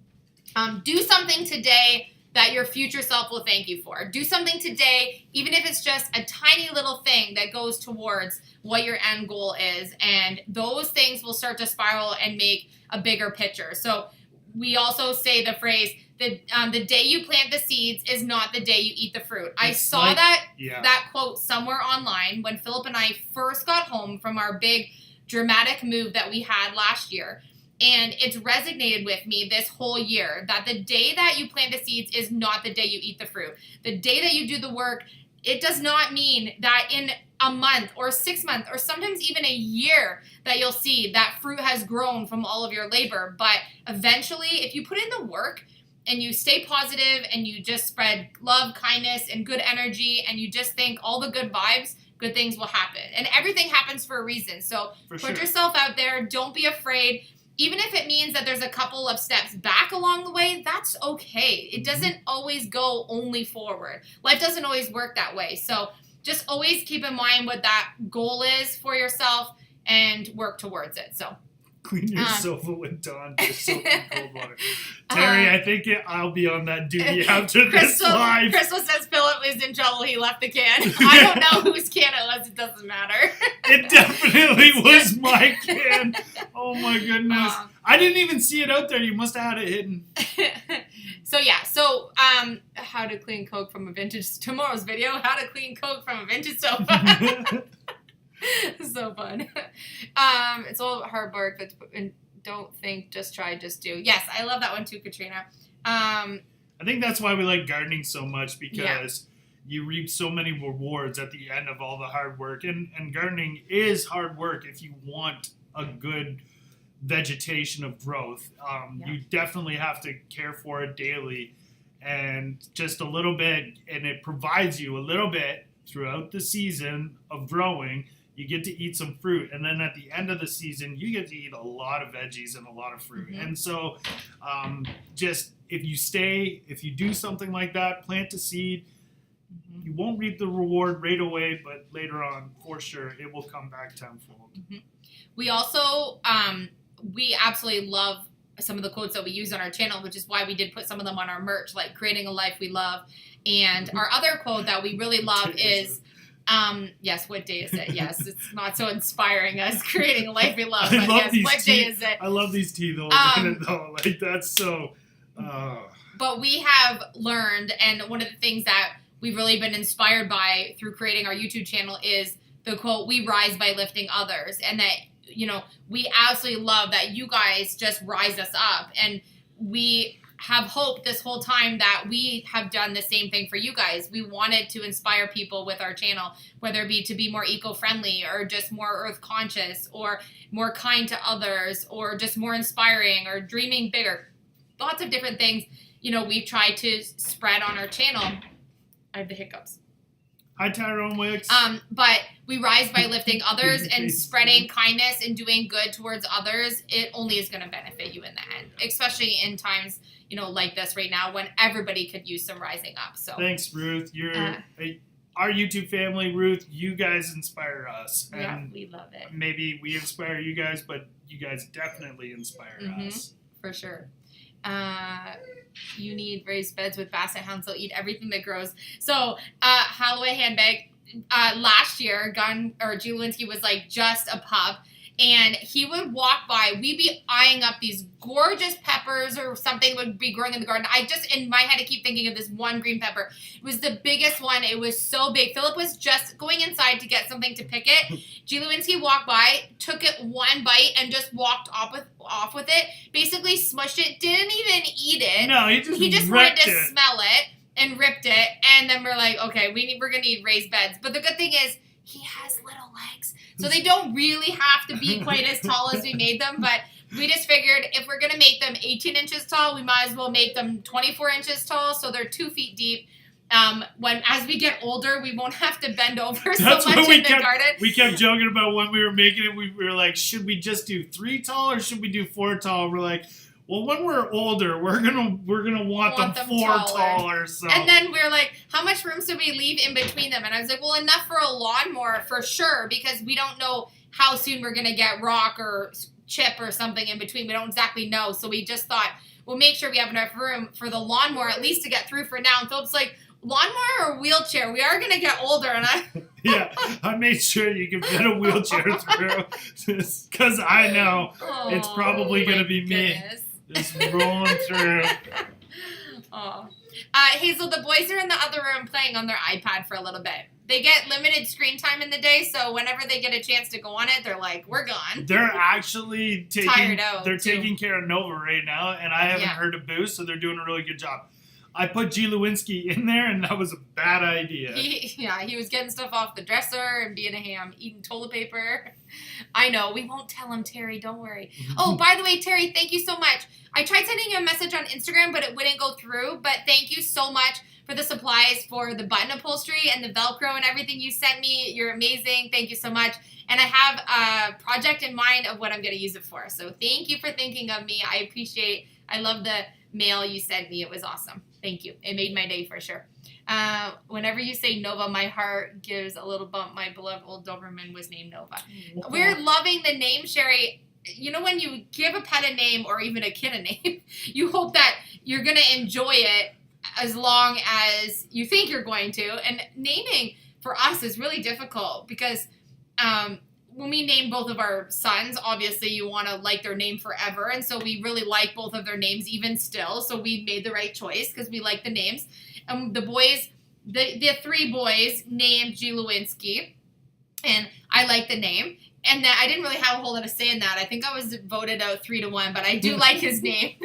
Do something today that your future self will thank you for. Do something today, even if it's just a tiny little thing that goes towards what your end goal is. And those things will start to spiral and make a bigger picture. So we also say the phrase, the day you plant the seeds is not the day you eat the fruit. I saw that quote somewhere online when Philip and I first got home from our big dramatic move that we had last year. And it's resonated with me this whole year that the day that you plant the seeds is not the day you eat the fruit. The day that you do the work, it does not mean that in a month or 6 months or sometimes even a year that you'll see that fruit has grown from all of your labor. But eventually, if you put in the work and you stay positive and you just spread love, kindness, and good energy, and you just think all the good vibes, good things will happen. And everything happens for a reason. So put yourself out there. Don't be afraid. Even if it means that there's a couple of steps back along the way, that's okay. It doesn't always go only forward. Life doesn't always work that way. So just always keep in mind what that goal is for yourself and work towards it. So clean your sofa with Dawn for soap and cold water. Terry, I think I'll be on that duty after this live. Crystal says Philip is in trouble. He left the can. I don't know whose can it was. It doesn't matter. It definitely was my can. Oh my goodness. I didn't even see it out there. You must have had it hidden. So how to clean Coke from a vintage, tomorrow's video, how to clean Coke from a vintage sofa. So fun. It's all hard work, but don't think, just try, just do. Yes, I love that one too, Katrina. I think that's why we like gardening so much, because you reap so many rewards at the end of all the hard work. And gardening is hard work if you want a good vegetation of growth. You definitely have to care for it daily, and just a little bit, and it provides you a little bit throughout the season of growing. You get to eat some fruit, and then at the end of the season, you get to eat a lot of veggies and a lot of fruit. Mm-hmm. And so just if you do something like that, plant a seed, you won't reap the reward right away, but later on, for sure, it will come back tenfold. Mm-hmm. We also, we absolutely love some of the quotes that we use on our channel, which is why we did put some of them on our merch, like creating a life we love. And our other quote that we really love is, yes, what day is it? Yes, it's not so inspiring as creating a life we love, but yes, what day is it? I love these teeth holes in it though. Like, that's so... But we have learned, and one of the things that we've really been inspired by through creating our YouTube channel is the quote, "We rise by lifting others." And that, we absolutely love that you guys just rise us up. And we have hoped this whole time that we have done the same thing for you guys. We wanted to inspire people with our channel, whether it be to be more eco-friendly or just more earth conscious or more kind to others or just more inspiring or dreaming bigger. Lots of different things, we try to spread on our channel. I have the hiccups. Hi, Tyrone Wicks. But we rise by lifting others and spreading kindness and doing good towards others. It only is going to benefit you in the end, especially in times, like this right now when everybody could use some rising up. So thanks, Ruth. You're our YouTube family, Ruth. You guys inspire us. And we love it. Maybe we inspire you guys, but you guys definitely inspire us. For sure. You need raised beds with basset hounds. They'll eat everything that grows. So, Holloway handbag. Last year, Julinski was like just a pup, and he would walk by. We'd be eyeing up these gorgeous peppers or something would be growing in the garden. In my head, I keep thinking of this one green pepper. It was the biggest one. It was so big. Philip was just going inside to get something to pick it. Julinski walked by, took it one bite, and just walked off with it. Basically smushed it. Didn't even eat it. No, he just wanted to smell it. and ripped it. And then we're like, okay, we're gonna need raised beds. But the good thing is he has little legs, so they don't really have to be quite as tall as we made them. But we just figured if we're gonna make them 18 inches tall, we might as well make them 24 inches tall, so they're 2 feet deep. As we get older, we won't have to bend over so much in the garden. We kept joking about when we were making it. We were like, should we just do 3 tall or should we do 4 tall? We're like, well, when we're older, we're gonna want them 4 taller. So. And then we're like, how much room should we leave in between them? And I was like, well, enough for a lawnmower for sure, because we don't know how soon we're gonna get rock or chip or something in between. We don't exactly know, so we just thought we'll make sure we have enough room for the lawnmower at least to get through for now. And Philip's like, lawnmower or wheelchair? We are gonna get older, and I made sure you can fit a wheelchair through, because I know it's probably gonna be me just rolling through. Hazel, the boys are in the other room playing on their iPad for a little bit. They get limited screen time in the day, so whenever they get a chance to go on it, they're like, we're gone. They're actually tired out. They're taking care of Nova right now, and I haven't heard a boo, so they're doing a really good job. I put G. Lewinsky in there, and that was a bad idea. He was getting stuff off the dresser and being a ham, eating toilet paper. I know. We won't tell him, Terry. Don't worry. Oh, by the way, Terry, thank you so much. I tried sending you a message on Instagram, but it wouldn't go through. But thank you so much for the supplies for the button upholstery and the Velcro and everything you sent me. You're amazing. Thank you so much. And I have a project in mind of what I'm going to use it for. So thank you for thinking of me. I love the mail you sent me. It was awesome. Thank you. It made my day for sure. Whenever you say Nova, my heart gives a little bump. My beloved old Doberman was named Nova. Wow. We're loving the name, Sherry. You know, when you give a pet a name or even a kid a name, you hope that you're going to enjoy it as long as you think you're going to. And naming for us is really difficult because when we name both of our sons, obviously you want to like their name forever. And so we really like both of their names even still. So we made the right choice because we like the names. And the boys, the 3 boys named G. Lewinsky. And I like the name. And that I didn't really have a whole lot of say in that. I think I was voted out 3-1, but I do like his name.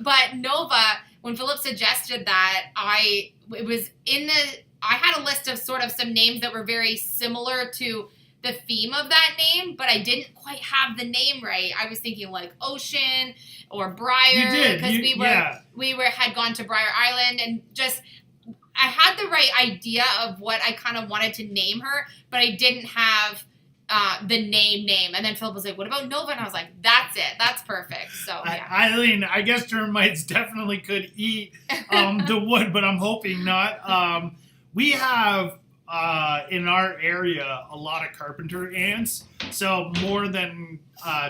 But Nova, when Philip suggested that, I had a list of sort of some names that were very similar to the theme of that name, but I didn't quite have the name right. I was thinking like Ocean or Briar, because we had gone to Briar Island, and just I had the right idea of what I kind of wanted to name her, but I didn't have the name. And then Philip was like, "What about Nova?" And I was like, "That's it. That's perfect." So yeah. Eileen, I guess termites definitely could eat the wood, but I'm hoping not. We have. In our area, a lot of carpenter ants. So more than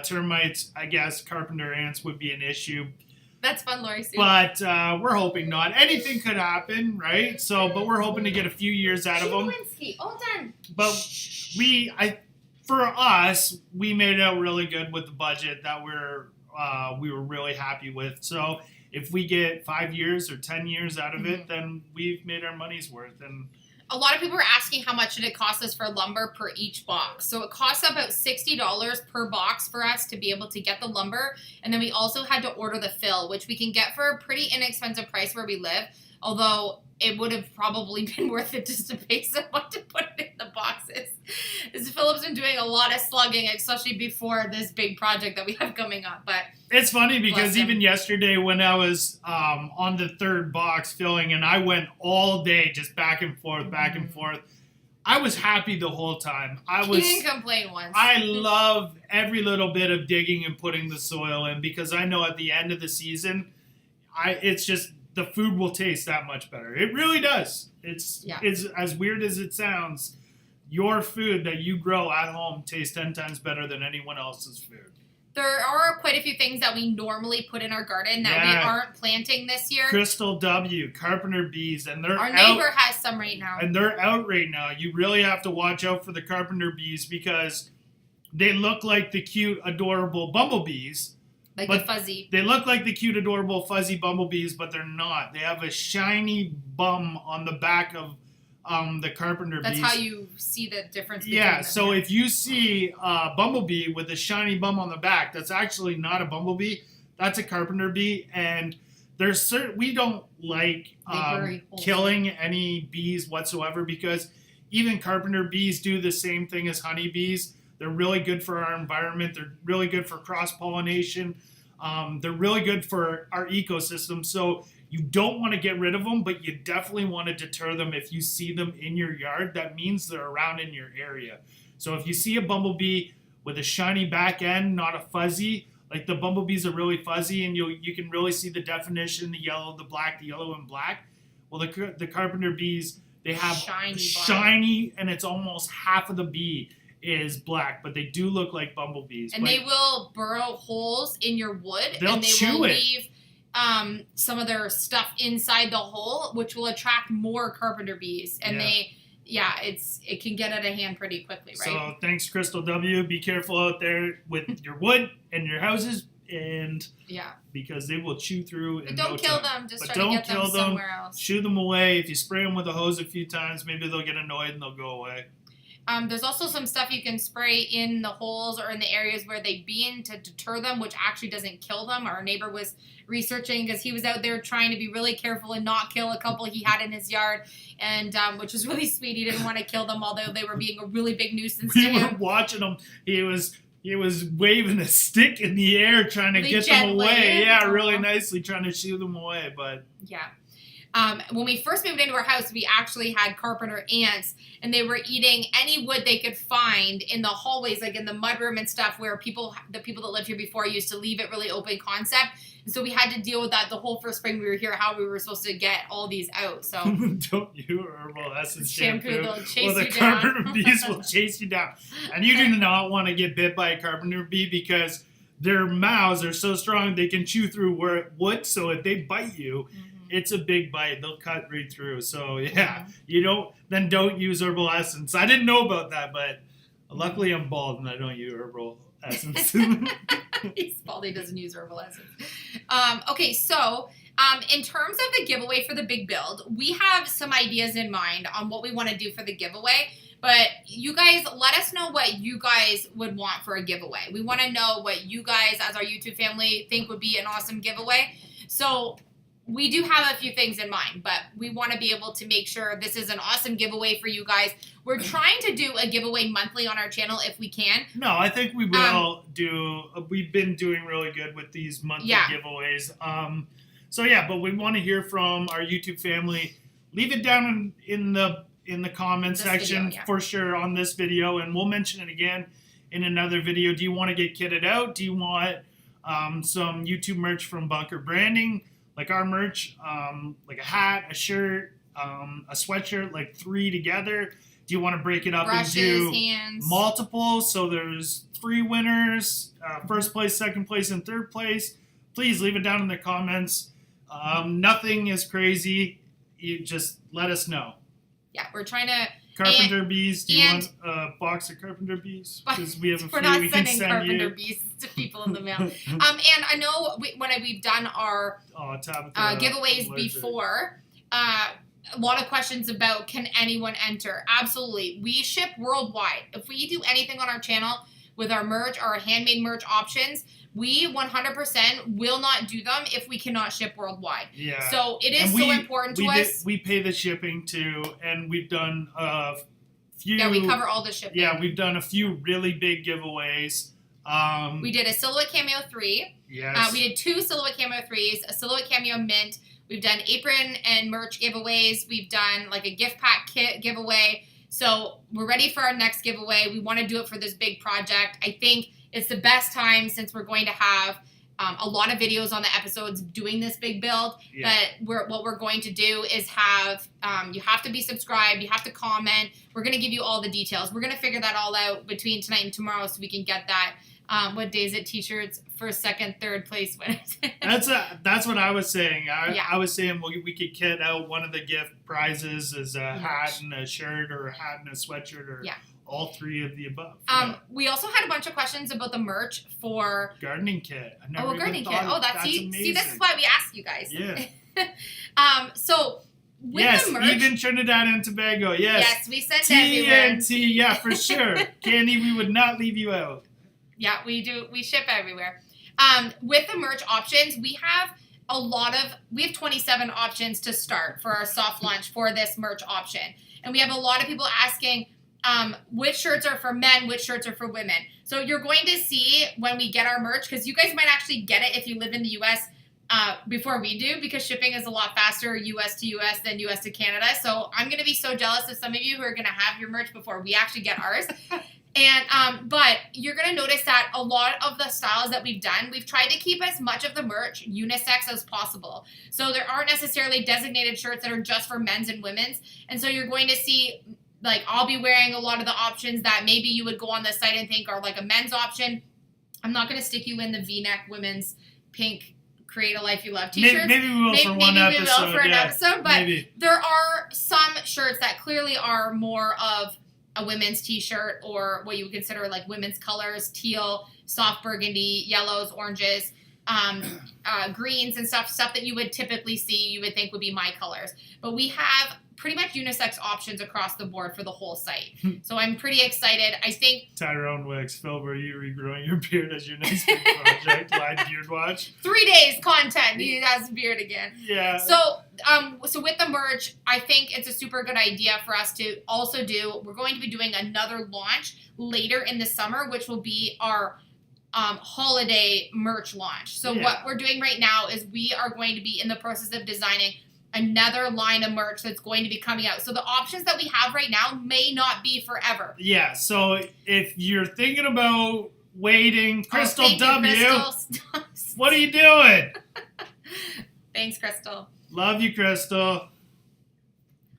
termites, I guess carpenter ants would be an issue. That's fun, Lori Sue. But we're hoping not. Anything could happen, right? So, but we're hoping to get a few years out of them. All done. But for us, we made it out really good with the budget that we were really happy with. So if we get 5 years or 10 years out of it, then we've made our money's worth. And a lot of people are asking how much did it cost us for lumber per each box. So it costs about $60 per box for us to be able to get the lumber. And then we also had to order the fill, which we can get for a pretty inexpensive price where we live. Although it would have probably been worth it just to pay someone to put it in the boxes. Philip's been doing a lot of slugging, especially before this big project that we have coming up. But it's funny because even yesterday when I was on the 3rd box filling, and I went all day just back and forth, I was happy the whole time. He didn't complain once. I love every little bit of digging and putting the soil in, because I know at the end of the season, it's just the food will taste that much better. It really does. It's as weird as it sounds. Your food that you grow at home tastes 10 times better than anyone else's food. There are quite a few things that we normally put in our garden that we aren't planting this year. Crystal W, Carpenter bees, and our neighbor has some right now. And they're out right now. You really have to watch out for the Carpenter bees because they look like the cute, adorable bumblebees. The fuzzy. They look like the cute, adorable, fuzzy bumblebees, but they're not. They have a shiny bum on the back of the carpenter bees. That's how you see the difference between them. So if you see a bumblebee with a shiny bum on the back, that's actually not a bumblebee. That's a carpenter bee, and we don't like bury holes. killing any bees whatsoever, because even carpenter bees do the same thing as honeybees. They're really good for our environment. They're really good for cross-pollination. They're really good for our ecosystem. So you don't want to get rid of them, but you definitely want to deter them if you see them in your yard. That means they're around in your area. So if you see a bumblebee with a shiny back end, not a fuzzy, like the bumblebees are really fuzzy, and you can really see the definition, the yellow, the black, the yellow and black. Well, the carpenter bees, they have shiny, and it's almost half of the bee is black, but they do look like bumblebees. And they will burrow holes in your wood, They'll and they chew will it. leave some of their stuff inside the hole, which will attract more carpenter bees. And it can get out of hand pretty quickly, right? So thanks, Crystal W. Be careful out there with your wood and your houses, and because they will chew through. But don't kill them. Just try to get them somewhere else. Shoo them away. If you spray them with a hose a few times, maybe they'll get annoyed and they'll go away. There's also some stuff you can spray in the holes or in the areas where they've been to deter them, which actually doesn't kill them. Our neighbor was researching because he was out there trying to be really careful and not kill a couple he had in his yard, and which was really sweet. He didn't want to kill them, although they were being a really big nuisance to We were him. watching him. He was waving a stick in the air trying to Really get them gently. away. Yeah, really nicely trying to shoo them away, but... Yeah. When we first moved into our house, we actually had carpenter ants, and they were eating any wood they could find in the hallways, like in the mudroom and stuff, where the people that lived here before used to leave it really open concept. And so we had to deal with that the whole first spring we were here, how we were supposed to get all these out. So don't you herbal essence shampoo? They'll chase The you carpenter down. bees will chase you down. And you do not want to get bit by a carpenter bee, because their mouths are so strong they can chew through wood. So if they bite you, it's a big bite. They'll cut right through. So don't use herbal essence. I didn't know about that, but luckily I'm bald and I don't use herbal essence. He's bald. He doesn't use herbal essence. Okay, so in terms of the giveaway for the big build, we have some ideas in mind on what we want to do for the giveaway. But you guys, let us know what you guys would want for a giveaway. We want to know what you guys, as our YouTube family, think would be an awesome giveaway. So we do have a few things in mind, but we want to be able to make sure this is an awesome giveaway for you guys. We're trying to do a giveaway monthly on our channel if we can. No, I think we will do. We've been doing really good with these monthly giveaways. But we want to hear from our YouTube family. Leave it down in the comment section for sure on this video, and we'll mention it again in another video. Do you want to get kitted out? Do you want some YouTube merch from Bunker Branding? Like our merch, like a hat, a shirt, a sweatshirt, like 3 together. Do you want to break it up into multiple? So there's 3 winners, first place, second place, and third place. Please leave it down in the comments. Nothing is crazy. You just let us know. Yeah, we're trying to... Carpenter bees. Do you want a box of carpenter bees? Because we have a few we're not we can sending send carpenter you. bees to people in the mail. And I know when we've done our giveaways before, a lot of questions about can anyone enter. Absolutely. We ship worldwide. If we do anything on our channel with our merch, our handmade merch options, we 100% will not do them if we cannot ship worldwide. Yeah. So it is so important to us. We pay the shipping too, and we've done a few. Yeah, we cover all the shipping. Yeah, we've done a few really big giveaways. We did a Silhouette Cameo 3. Yes. We did 2 Silhouette Cameo 3s, a Silhouette Cameo Mint. We've done apron and merch giveaways. We've done like a gift pack kit giveaway. So we're ready for our next giveaway. We want to do it for this big project. I think it's the best time, since we're going to have a lot of videos on the episodes doing this big build. Yeah. But what we're going to do is have, you have to be subscribed, you have to comment. We're going to give you all the details. We're going to figure that all out between tonight and tomorrow so we can get that. What day is it? T-shirts, first, second, third place winners. That's what I was saying. I was saying we could kit out one of the gift prizes as a hat and a shirt, or a hat and a sweatshirt, or all 3 of the above. We also had a bunch of questions about the merch for gardening kit. Gardening kit. Oh, that's amazing. See, this is why we ask you guys. Yeah. So with the merch, even Trinidad and Tobago. Yes, we sent everywhere. TNT. Yeah, for sure. Candy, we would not leave you out. Yeah, we do. We ship everywhere. With the merch options, we have we have 27 options to start for our soft launch for this merch option. And we have a lot of people asking which shirts are for men, which shirts are for women. So you're going to see when we get our merch, because you guys might actually get it if you live in the U.S. Before we do, because shipping is a lot faster U.S. to U.S. than U.S. to Canada. So I'm going to be so jealous of some of you who are going to have your merch before we actually get ours. And but you're going to notice that a lot of the styles that we've done, we've tried to keep as much of the merch unisex as possible. So there aren't necessarily designated shirts that are just for men's and women's. And so you're going to see, like, I'll be wearing a lot of the options that maybe you would go on the site and think are like a men's option. I'm not going to stick you in the V-neck women's pink Create a Life You Love t-shirts. Maybe we will for one episode. Maybe we will for an episode, but there are some shirts that clearly are more of a women's t-shirt, or what you would consider like women's colors: teal, soft burgundy, yellows, oranges, greens, and stuff that you would typically see, you would think would be my colors. But we have pretty much unisex options across the board for the whole site. So I'm pretty excited. I think Tyrone Wicks, Phil, were you regrowing your beard as your next big project? Live beard watch. 3 days content. He has a beard again. Yeah. So with the merch, I think it's a super good idea for us to also do. We're going to be doing another launch later in the summer, which will be our holiday merch launch. So what we're doing right now is we are going to be in the process of designing another line of merch that's going to be coming out. So the options that we have right now may not be forever. Yeah, so if you're thinking about waiting, Crystal W, what are you doing? Thanks, Crystal. Love you, Crystal.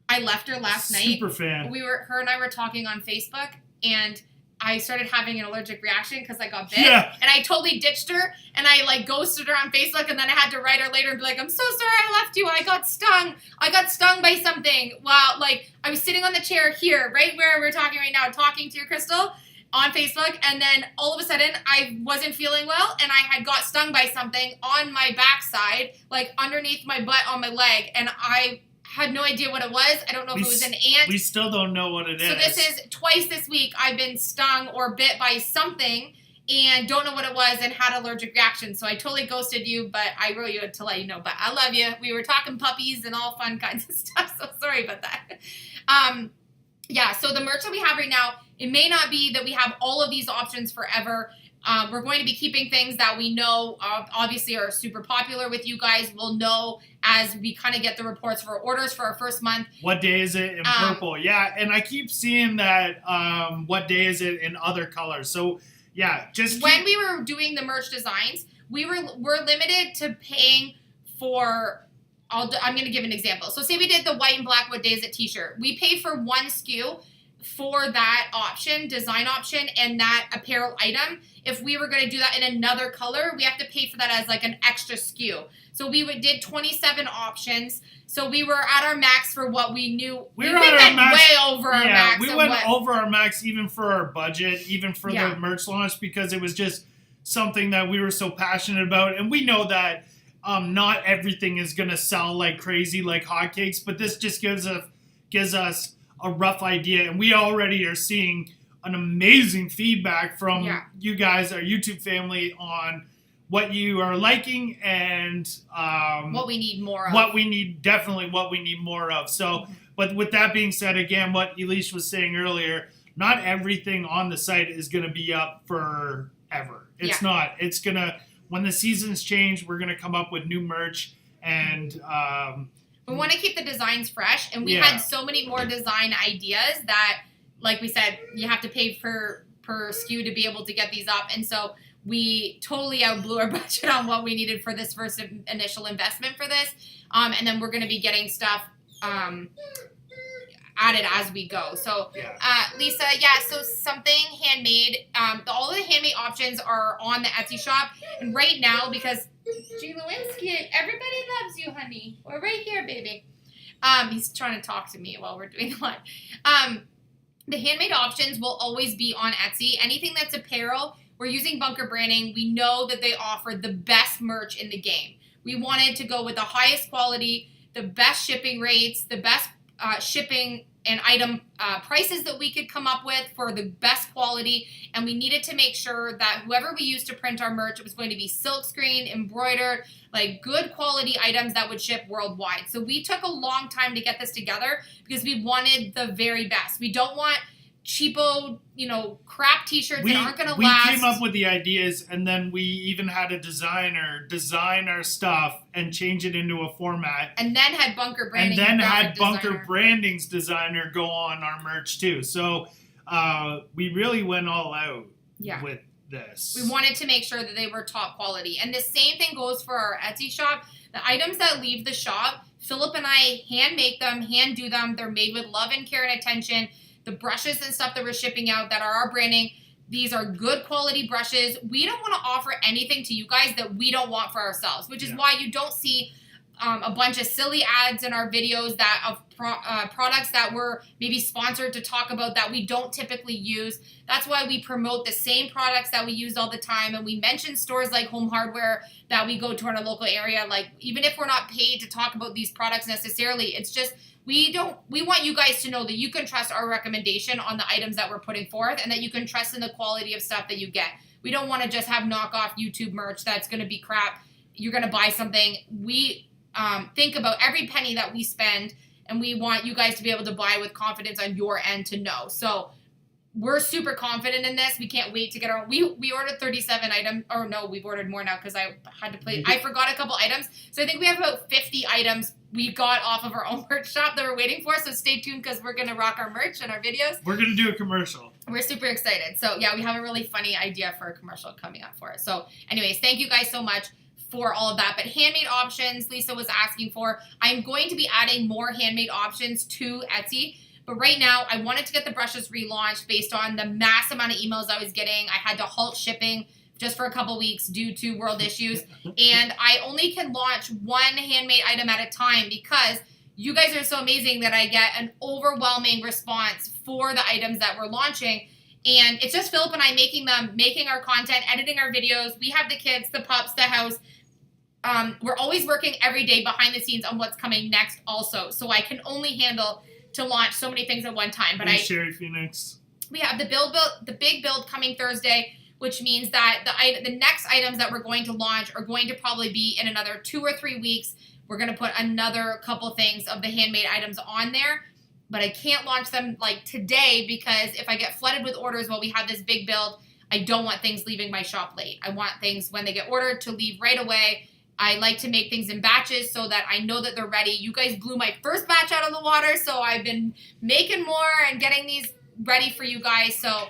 I left her last night. Super fan. Her and I were talking on Facebook, and I started having an allergic reaction because I got bit. Yeah. And I totally ditched her, and I like ghosted her on Facebook, and then I had to write her later and be like, I'm so sorry I left you. I got stung. I got stung by something. Wow. Like, I was sitting on the chair here, right where we're talking right now, talking to you, Crystal, on Facebook, and then all of a sudden I wasn't feeling well, and I had got stung by something on my backside, like underneath my butt on my leg, and I had no idea what it was. I don't know if it was an ant. We still don't know what it is. So this is twice this week I've been stung or bit by something and don't know what it was and had allergic reaction. So I totally ghosted you, but I wrote you to let you know. But I love you. We were talking puppies and all fun kinds of stuff, so sorry about that. Yeah, so the merch that we have right now, it may not be that we have all of these options forever. We're going to be keeping things that we know obviously are super popular with you guys. We'll know as we kind of get the reports for orders for our first month. What day is it in purple? Yeah, and I keep seeing that what day is it in other colors. So yeah, when we were doing the merch designs, we're limited to paying for. I'm going to give an example. So say we did the white and black What Day Is It t-shirt. We pay for one SKU for that option, design option, and that apparel item. If we were going to do that in another color, we have to pay for that as like an extra SKU. So we did 27 options. So we were at our max for what we knew. We went way over our max. We went over our max even for our budget, even for the merch launch, because it was just something that we were so passionate about. And we know that not everything is going to sell like crazy, like hotcakes, but this just gives us a rough idea. And we already are seeing an amazing feedback from you guys, our YouTube family, on what you are liking and what we need more of. What we need more of. So, but with that being said, again, what Elise was saying earlier, not everything on the site is going to be up forever. It's not. It's going to, when the seasons change, we're going to come up with new merch, and we want to keep the designs fresh. And we had so many more design ideas that, like we said, you have to pay per SKU to be able to get these up. And so we totally outblew our budget on what we needed for this first initial investment for this. And then we're going to be getting stuff added as we go. So, Lisa, so something handmade. All the handmade options are on the Etsy shop. And right now, because G. Lewinsky, everybody loves you, honey. We're right here, baby. He's trying to talk to me while we're doing the live. The handmade options will always be on Etsy. Anything that's apparel, we're using Bunker Branding. We know that they offer the best merch in the game. We wanted to go with the highest quality, the best shipping rates, the best shipping and item prices that we could come up with for the best quality, and we needed to make sure that whoever we used to print our merch, it was going to be silkscreen, embroidered, like good quality items that would ship worldwide. So we took a long time to get this together because we wanted the very best. We don't want cheapo, crap t-shirts that aren't going to last. We came up with the ideas, and then we even had a designer design our stuff and change it into a format. And then had Bunker Branding. And then had Bunker Branding's designer go on our merch too. So we really went all out with this. We wanted to make sure that they were top quality. And the same thing goes for our Etsy shop. The items that leave the shop, Philip and I hand make them, hand do them. They're made with love and care and attention. The brushes and stuff that we're shipping out that are our branding, these are good quality brushes. We don't want to offer anything to you guys that we don't want for ourselves, which is why you don't see a bunch of silly ads in our videos that of products that were maybe sponsored to talk about that we don't typically use. That's why we promote the same products that we use all the time, and we mention stores like Home Hardware that we go to in our local area. Like, even if we're not paid to talk about these products necessarily, it's just we want you guys to know that you can trust our recommendation on the items that we're putting forth, and that you can trust in the quality of stuff that you get. We don't want to just have knockoff YouTube merch that's going to be crap. You're going to buy something. We think about every penny that we spend, and we want you guys to be able to buy with confidence on your end to know. So we're super confident in this. We can't wait to get our. We ordered 37 items, or no, we've ordered more now because I had to play. I forgot a couple items, so I think we have about 50 items we got off of our own merch shop that we're waiting for. So stay tuned because we're gonna rock our merch and our videos. We're gonna do a commercial. We're super excited. So yeah, we have a really funny idea for a commercial coming up for it. So anyways, thank you guys so much for all of that. But handmade options, Lisa was asking for. I'm going to be adding more handmade options to Etsy. But right now, I wanted to get the brushes relaunched based on the mass amount of emails I was getting. I had to halt shipping just for a couple weeks due to world issues. And I only can launch one handmade item at a time because you guys are so amazing that I get an overwhelming response for the items that we're launching. And it's just Philip and I making them, making our content, editing our videos. We have the kids, the pups, the house. We're always working every day behind the scenes on what's coming next also. So I can only handle to launch so many things at one time. But Sherry Phoenix. We have the big build coming Thursday, which means that the next items that we're going to launch are going to probably be in another 2 or 3 weeks. We're going to put another couple things of the handmade items on there. But I can't launch them like today because if I get flooded with orders while we have this big build, I don't want things leaving my shop late. I want things when they get ordered to leave right away. I like to make things in batches so that I know that they're ready. You guys blew my first batch out of the water, so I've been making more and getting these ready for you guys. So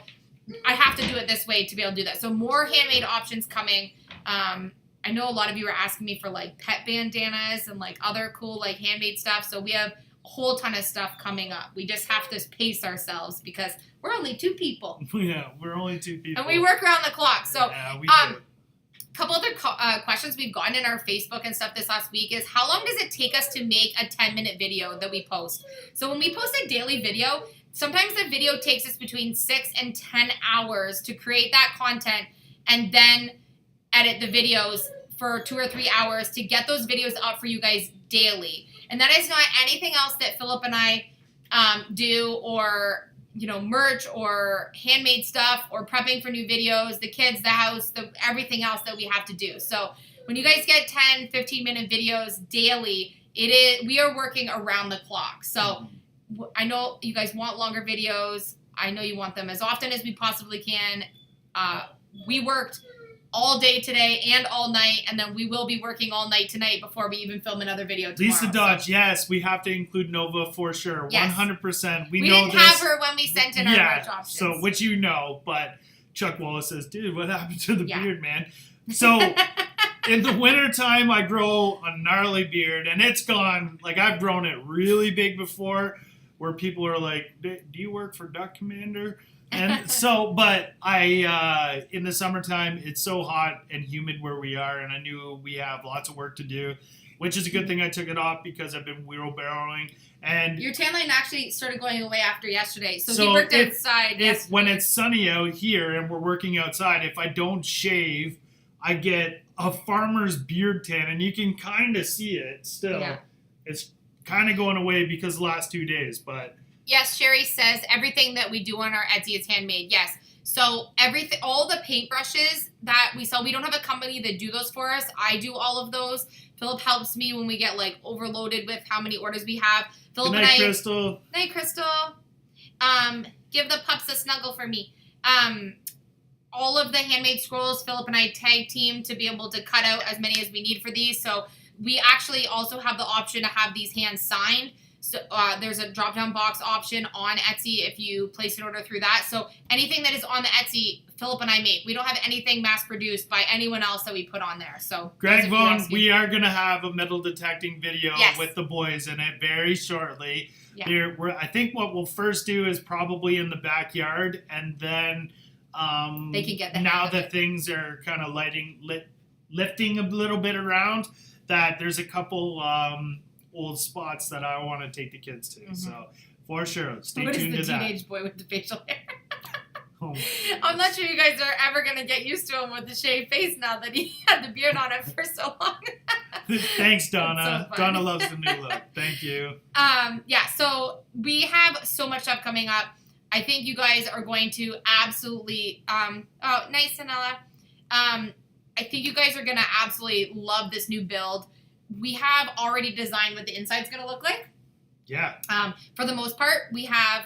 I have to do it this way to be able to do that. So more handmade options coming. I know a lot of you are asking me for like pet bandanas and like other cool like handmade stuff. So we have a whole ton of stuff coming up. We just have to pace ourselves because we're only 2 people. Yeah, we're only 2 people. And we work around the clock. So yeah, we do. Couple other questions we've gotten in our Facebook and stuff this last week is how long does it take us to make a 10-minute video that we post? So when we post a daily video, sometimes the video takes us between 6 and 10 hours to create that content and then edit the videos for 2 or 3 hours to get those videos up for you guys daily. And that is not anything else that Philip and I do, or merch or handmade stuff or prepping for new videos, the kids, the house, everything else that we have to do. So when you guys get 10, 15-minute videos daily, we are working around the clock. So I know you guys want longer videos. I know you want them as often as we possibly can. We worked all day today and all night, and then we will be working all night tonight before we even film another video tomorrow. Lisa Dodge, yes, we have to include Nova for sure, yes. 100%. We know didn't have her when we sent in our merch options. So, which but Chuck Wallace says, dude, what happened to the beard, man? So, in the wintertime, I grow a gnarly beard, and it's gone. Like, I've grown it really big before, where people are like, do you work for Duck Commander? And so, but in the summertime, it's so hot and humid where we are, and I knew we have lots of work to do, which is a good thing I took it off because I've been wheelbarrowing. And your tan line actually started going away after yesterday, so he worked outside. When it's sunny out here and we're working outside, if I don't shave, I get a farmer's beard tan, and you can kind of see it still. Yeah. It's kind of going away because the last 2 days, but... Yes, Sherry says everything that we do on our Etsy is handmade. Yes. So everything, all the paintbrushes that we sell, we don't have a company that do those for us. I do all of those. Philip helps me when we get like overloaded with how many orders we have. Philip Good night, Crystal. Night, Crystal. Give the pups a snuggle for me. All of the handmade scrolls, Philip and I tag team to be able to cut out as many as we need for these. So we actually also have the option to have these hand signed. So there's a drop-down box option on Etsy if you place an order through that. So anything that is on the Etsy, Philip and I make. We don't have anything mass-produced by anyone else that we put on there. So Greg Vaughn, we are going to have a metal detecting video with the boys in it very shortly. Yeah. I think what we'll first do is probably in the backyard, and then they can get the now that things are kind of lifting a little bit around, that there's a couple old spots that I want to take the kids to. Mm-hmm. So for sure, stay tuned to that. What is the teenage boy with the facial hair? Oh I'm not sure you guys are ever going to get used to him with the shaved face now that he had the beard on it for so long. Thanks, Donna. So Donna loves the new look. Thank you. Yeah, so we have so much stuff coming up. I think you guys are going to absolutely, oh, nice, Sanella. I think you guys are going to absolutely love this new build. We have already designed what the inside's going to look like. Yeah. For the most part, we have,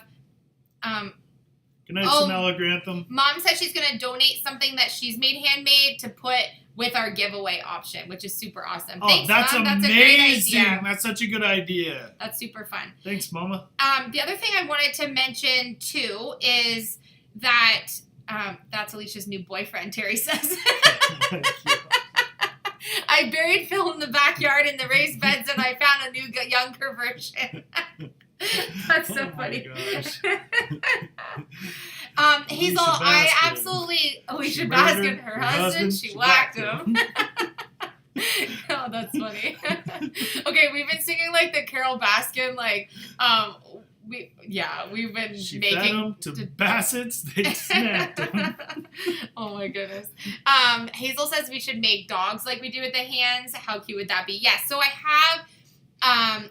good night, Sanella Grantham. Mom said she's going to donate something that she's made handmade to put with our giveaway option, which is super awesome. Oh, thanks, that's Mom. amazing. That's a great idea. That's such a good idea. That's super fun. Thanks, Mama. The other thing I wanted to mention, too, is that that's Alicia's new boyfriend, Terry says. Thank you. I buried Phil in the backyard in the raised beds, and I found a new, younger version. That's so funny. Hazel, I absolutely, Alicia Baskin, her husband, she whacked him. Oh, that's funny. Okay, we've been singing like the Carol Baskin, like, we've been she making fed them to Bassett's, they snapped them. Oh my goodness. Hazel says we should make dogs like we do with the hands. How cute would that be? Yes. So I have.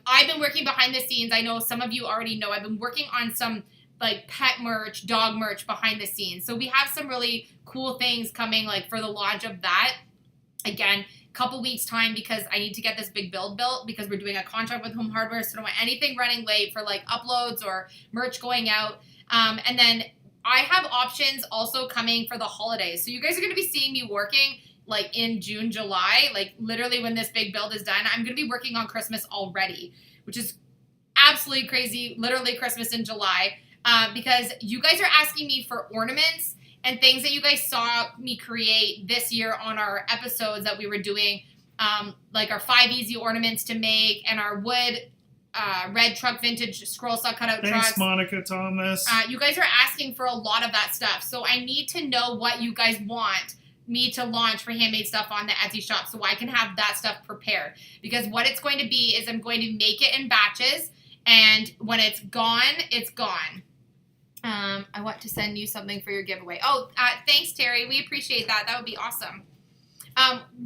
I've been working behind the scenes. I know some of you already know. I've been working on some like pet merch, dog merch behind the scenes. So we have some really cool things coming like for the launch of that. Again, couple weeks time because I need to get this big build built because we're doing a contract with Home Hardware. So I don't want anything running late for like uploads or merch going out. And then I have options also coming for the holidays. So you guys are going to be seeing me working like in June, July, like literally when this big build is done. I'm going to be working on Christmas already, which is absolutely crazy. Literally Christmas in July because you guys are asking me for ornaments and things that you guys saw me create this year on our episodes that we were doing, like our 5 easy ornaments to make and our wood red truck vintage scroll saw cutout trucks. Thanks, Monica Thomas. You guys are asking for a lot of that stuff. So I need to know what you guys want me to launch for handmade stuff on the Etsy shop so I can have that stuff prepared. Because what it's going to be is I'm going to make it in batches, and when it's gone, it's gone. I want to send you something for your giveaway. Oh, thanks, Terry. We appreciate that. That would be awesome.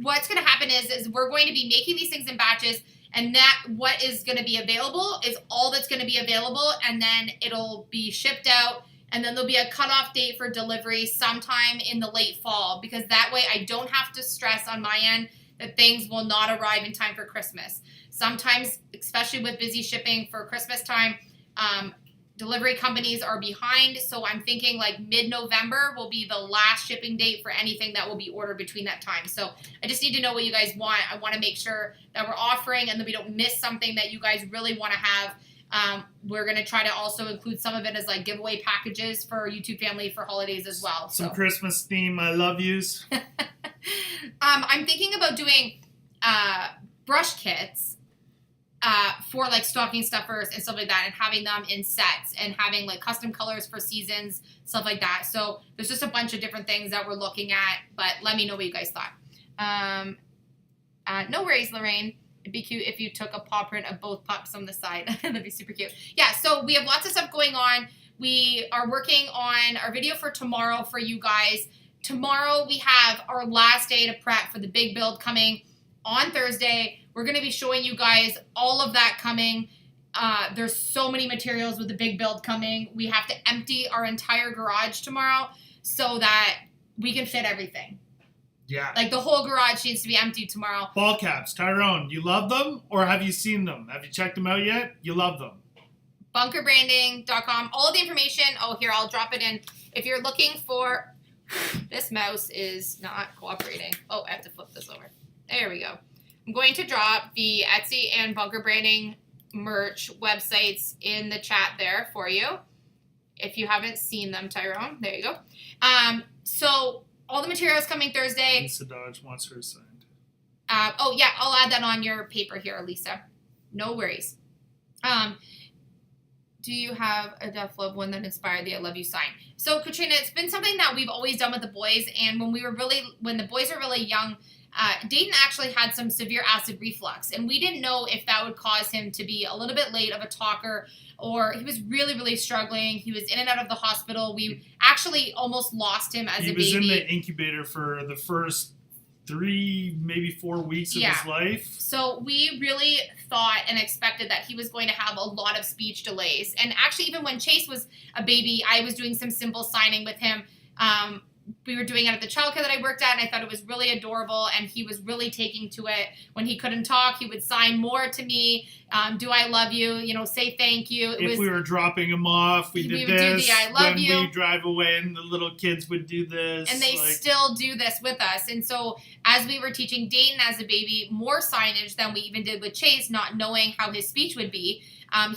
What's going to happen is we're going to be making these things in batches, and that what is going to be available is all that's going to be available, and then it'll be shipped out, and then there'll be a cutoff date for delivery sometime in the late fall, because that way I don't have to stress on my end that things will not arrive in time for Christmas. Sometimes, especially with busy shipping for Christmas time, delivery companies are behind, so I'm thinking like mid-November will be the last shipping date for anything that will be ordered between that time. So I just need to know what you guys want. I want to make sure that we're offering and that we don't miss something that you guys really want to have. We're going to try to also include some of it as like giveaway packages for YouTube family for holidays as well. Some Christmas theme I love yous. I'm thinking about doing brush kits for like stocking stuffers and stuff like that, and having them in sets and having like custom colors for seasons, stuff like that. So there's just a bunch of different things that we're looking at, but let me know what you guys thought. No worries, Lorraine. It'd be cute if you took a paw print of both pups on the side. That'd be super cute. Yeah, so we have lots of stuff going on. We are working on our video for tomorrow for you guys. Tomorrow we have our last day to prep for the big build coming on Thursday. We're going to be showing you guys all of that coming. There's so many materials with the big build coming. We have to empty our entire garage tomorrow so that we can fit everything. Yeah. Like the whole garage needs to be emptied tomorrow. Ball caps, Tyrone, you love them or have you seen them? Have you checked them out yet? You love them. Bunkerbranding.com. All the information. Oh, here, I'll drop it in. If you're looking for... This mouse is not cooperating. Oh, I have to flip this over. There we go. I'm going to drop the Etsy and Bunker Branding merch websites in the chat there for you. If you haven't seen them, Tyrone. There you go. So all the materials coming Thursday. Lisa Dodge wants hers signed. Oh, yeah, I'll add that on your paper here, Lisa. No worries. Do you have a Def Love one that inspired the I Love You sign? So, Katrina, it's been something that we've always done with the boys, and when the boys were really young, Dayton actually had some severe acid reflux, and we didn't know if that would cause him to be a little bit late of a talker, or he was really, really struggling. He was in and out of the hospital. We actually almost lost him as a baby. He was in the incubator for the first 3, maybe 4 weeks of his life. So we really thought and expected that he was going to have a lot of speech delays. And actually, even when Chase was a baby, I was doing some simple signing with him. We were doing it at the childcare that I worked at, and I thought it was really adorable, and he was really taking to it. When he couldn't talk, he would sign more to me. Do I love you? Say thank you. If we were dropping him off, we did this. Do the I love you. When we drive away and the little kids would do this. And they still do this with us. And so as we were teaching Dayton as a baby more signage than we even did with Chase, not knowing how his speech would be,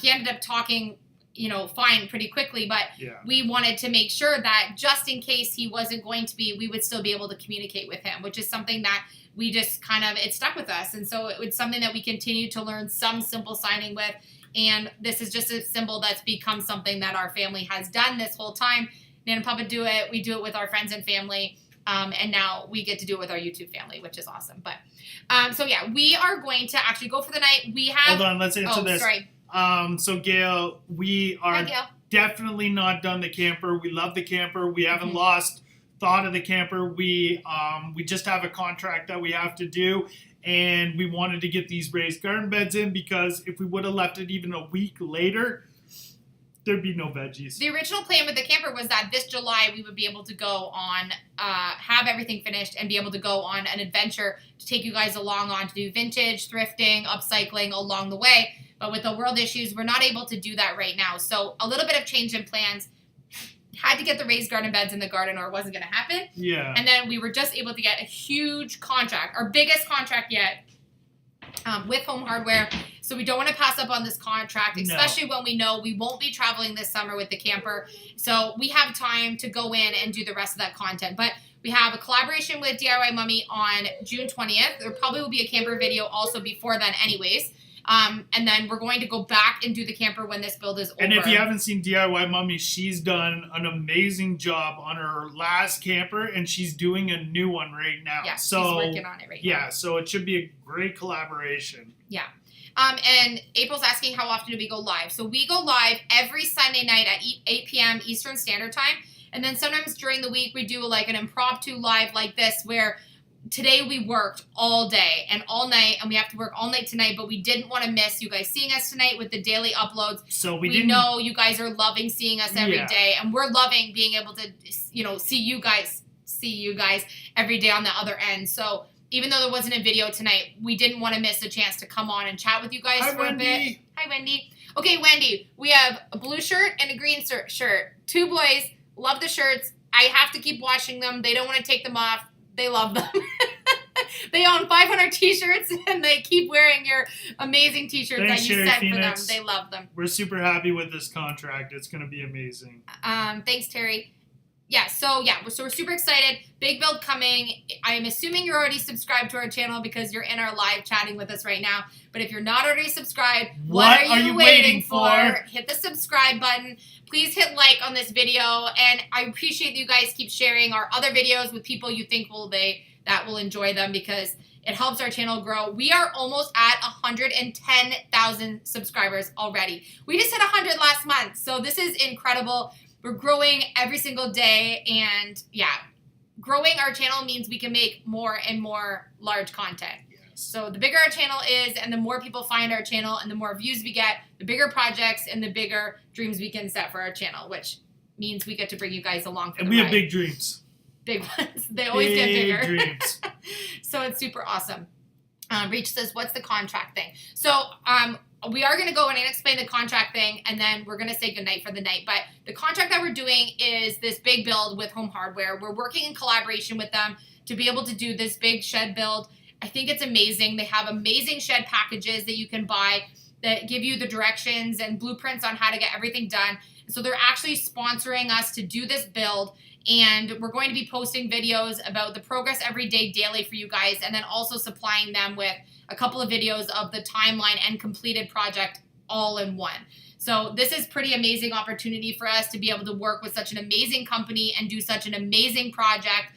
he ended up talking fine pretty quickly, but we wanted to make sure that just in case he wasn't going to be, we would still be able to communicate with him, which is something that we just it stuck with us. And so it was something that we continue to learn some simple signing with. And this is just a symbol that's become something that our family has done this whole time. Nan and Papa do it. We do it with our friends and family. And now we get to do it with our YouTube family, which is awesome. But we are going to actually go for the night. We have... Hold on, let's answer this. Sorry. So Gail, we are definitely not done the camper. We love the camper. We haven't lost thought of the camper. We just have a contract that we have to do, and we wanted to get these raised garden beds in because if we would have left it even a week later, there'd be no veggies. The original plan with the camper was that this July we would be able to go on, have everything finished and be able to go on an adventure to take you guys along on to do vintage, thrifting, upcycling along the way. But with the world issues, we're not able to do that right now. So a little bit of change in plans. Had to get the raised garden beds in the garden or it wasn't going to happen. Yeah. And then we were just able to get a huge contract, our biggest contract yet, with Home Hardware. So we don't want to pass up on this contract, especially when we know we won't be traveling this summer with the camper. So we have time to go in and do the rest of that content. But we have a collaboration with DIY Mummy on June 20th. There probably will be a camper video also before then anyways. And then we're going to go back and do the camper when this build is over. And if you haven't seen DIY Mummy, she's done an amazing job on her last camper, and she's doing a new one right now. Yeah, she's working on it right now. Yeah, so it should be a great collaboration. Yeah. And April's asking how often do we go live. So we go live every Sunday night at 8 p.m. Eastern Standard Time. And then sometimes during the week we do like an impromptu live like this where today we worked all day and all night, and we have to work all night tonight, but we didn't want to miss you guys seeing us tonight with the daily uploads. So we know you guys are loving seeing us every day, and we're loving being able to, see you guys every day on the other end. So even though there wasn't a video tonight, we didn't want to miss the chance to come on and chat with you guys for a bit. Hi, Wendy. Okay, Wendy, we have a blue shirt and a green shirt. 2 boys, love the shirts. I have to keep washing them. They don't want to take them off. They love them. They own 500 t-shirts, and they keep wearing your amazing t-shirts that you sent for them. They love them. We're super happy with this contract. It's going to be amazing. Thanks, Terry. So we're super excited. Big build coming. I am assuming you're already subscribed to our channel because you're in our live chatting with us right now. But if you're not already subscribed, what are you waiting for? Hit the subscribe button. Please hit like on this video. And I appreciate that you guys keep sharing our other videos with people you think will enjoy them because it helps our channel grow. We are almost at 110,000 subscribers already. We just hit 100 last month. So this is incredible. We're growing every single day, and growing our channel means we can make more and more large content. So the bigger our channel is, and the more people find our channel, and the more views we get, the bigger projects and the bigger dreams we can set for our channel, which means we get to bring you guys along for And the we ride. have big dreams. Big ones. They always get bigger. Big dreams. So it's super awesome. Reach says, what's the contract thing? So we are going to go in and explain the contract thing, and then we're going to say goodnight for the night. But the contract that we're doing is this big build with Home Hardware. We're working in collaboration with them to be able to do this big shed build. I think it's amazing. They have amazing shed packages that you can buy that give you the directions and blueprints on how to get everything done. So they're actually sponsoring us to do this build, and we're going to be posting videos about the progress every day daily for you guys, and then also supplying them with a couple of videos of the timeline and completed project all in one. So this is pretty amazing opportunity for us to be able to work with such an amazing company and do such an amazing project.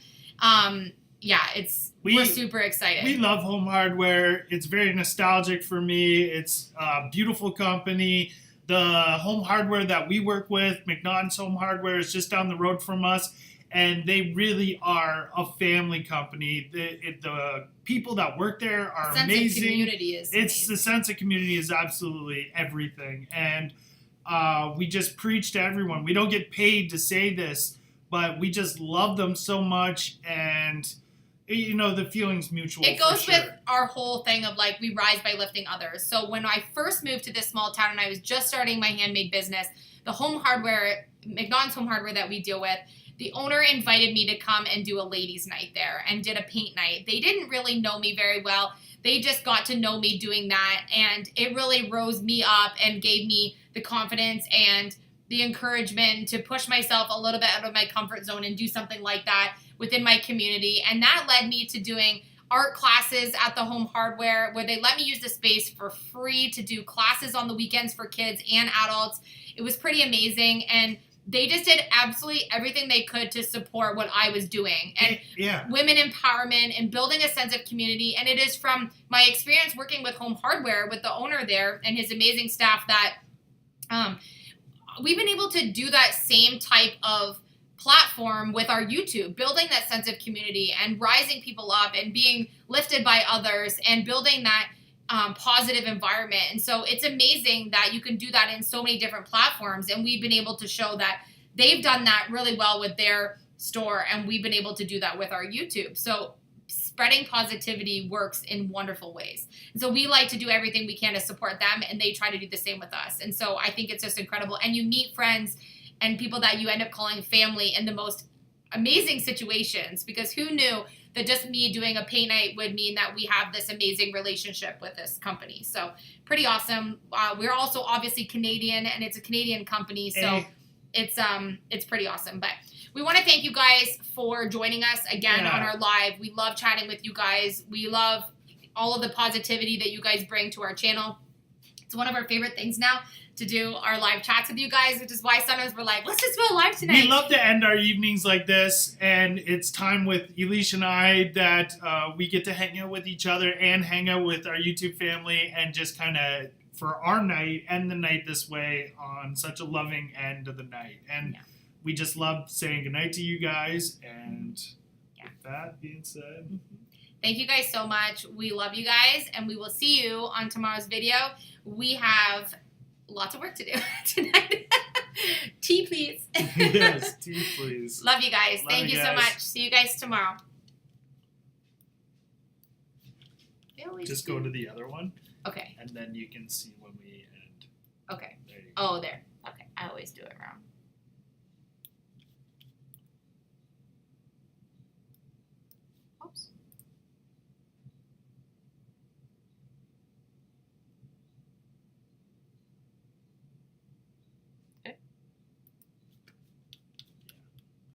We're super excited. We love Home Hardware. It's very nostalgic for me. It's a beautiful company. The Home Hardware that we work with, McNaughton's Home Hardware, is just down the road from us, and they really are a family company. The people that work there are amazing. Sense of community is amazing. The sense of community is absolutely everything, and we just preach to everyone. We don't get paid to say this, but we just love them so much, and the feeling's mutual. It goes for sure. with our whole thing of like, we rise by lifting others. So when I first moved to this small town and I was just starting my handmade business, the Home Hardware, McNaughton's Home Hardware that we deal with, the owner invited me to come and do a ladies' night there and did a paint night. They didn't really know me very well. They just got to know me doing that, and it really rose me up and gave me the confidence and the encouragement to push myself a little bit out of my comfort zone and do something like that within my community. And that led me to doing art classes at the Home Hardware, where they let me use the space for free to do classes on the weekends for kids and adults. It was pretty amazing, and they just did absolutely everything they could to support what I was doing. And women empowerment and building a sense of community. And it is from my experience working with Home Hardware, with the owner there and his amazing staff, that we've been able to do that same type of platform with our YouTube, building that sense of community and rising people up and being lifted by others and building that positive environment. And so it's amazing that you can do that in so many different platforms. And we've been able to show that they've done that really well with their store, and we've been able to do that with our YouTube. So spreading positivity works in wonderful ways. And so we like to do everything we can to support them, and they try to do the same with us. And so I think it's just incredible. And you meet friends and people that you end up calling family in the most amazing situations, because who knew that just me doing a paint night would mean that we have this amazing relationship with this company. So pretty awesome. We're also obviously Canadian, and it's a Canadian company, so it's pretty awesome. But we want to thank you guys for joining us again on our live. We love chatting with you guys. We love all of the positivity that you guys bring to our channel. It's one of our favorite things now, to do our live chats with you guys, which is why sometimes we're like, let's just go live tonight. We love to end our evenings like this, and it's time with Elish and I that we get to hang out with each other and hang out with our YouTube family, and just kind of, for our night, end the night this way on such a loving end of the night. And we just love saying goodnight to you guys, and with that being said, thank you guys so much. We love you guys, and we will see you on tomorrow's video. We have lots of work to do tonight. Tea, please. Yes, tea, please. Love you guys. Thank you so much. See you guys tomorrow. Just go to the other one. Okay. And then you can see when we end. Okay. Oh, there. Okay. I always do it wrong.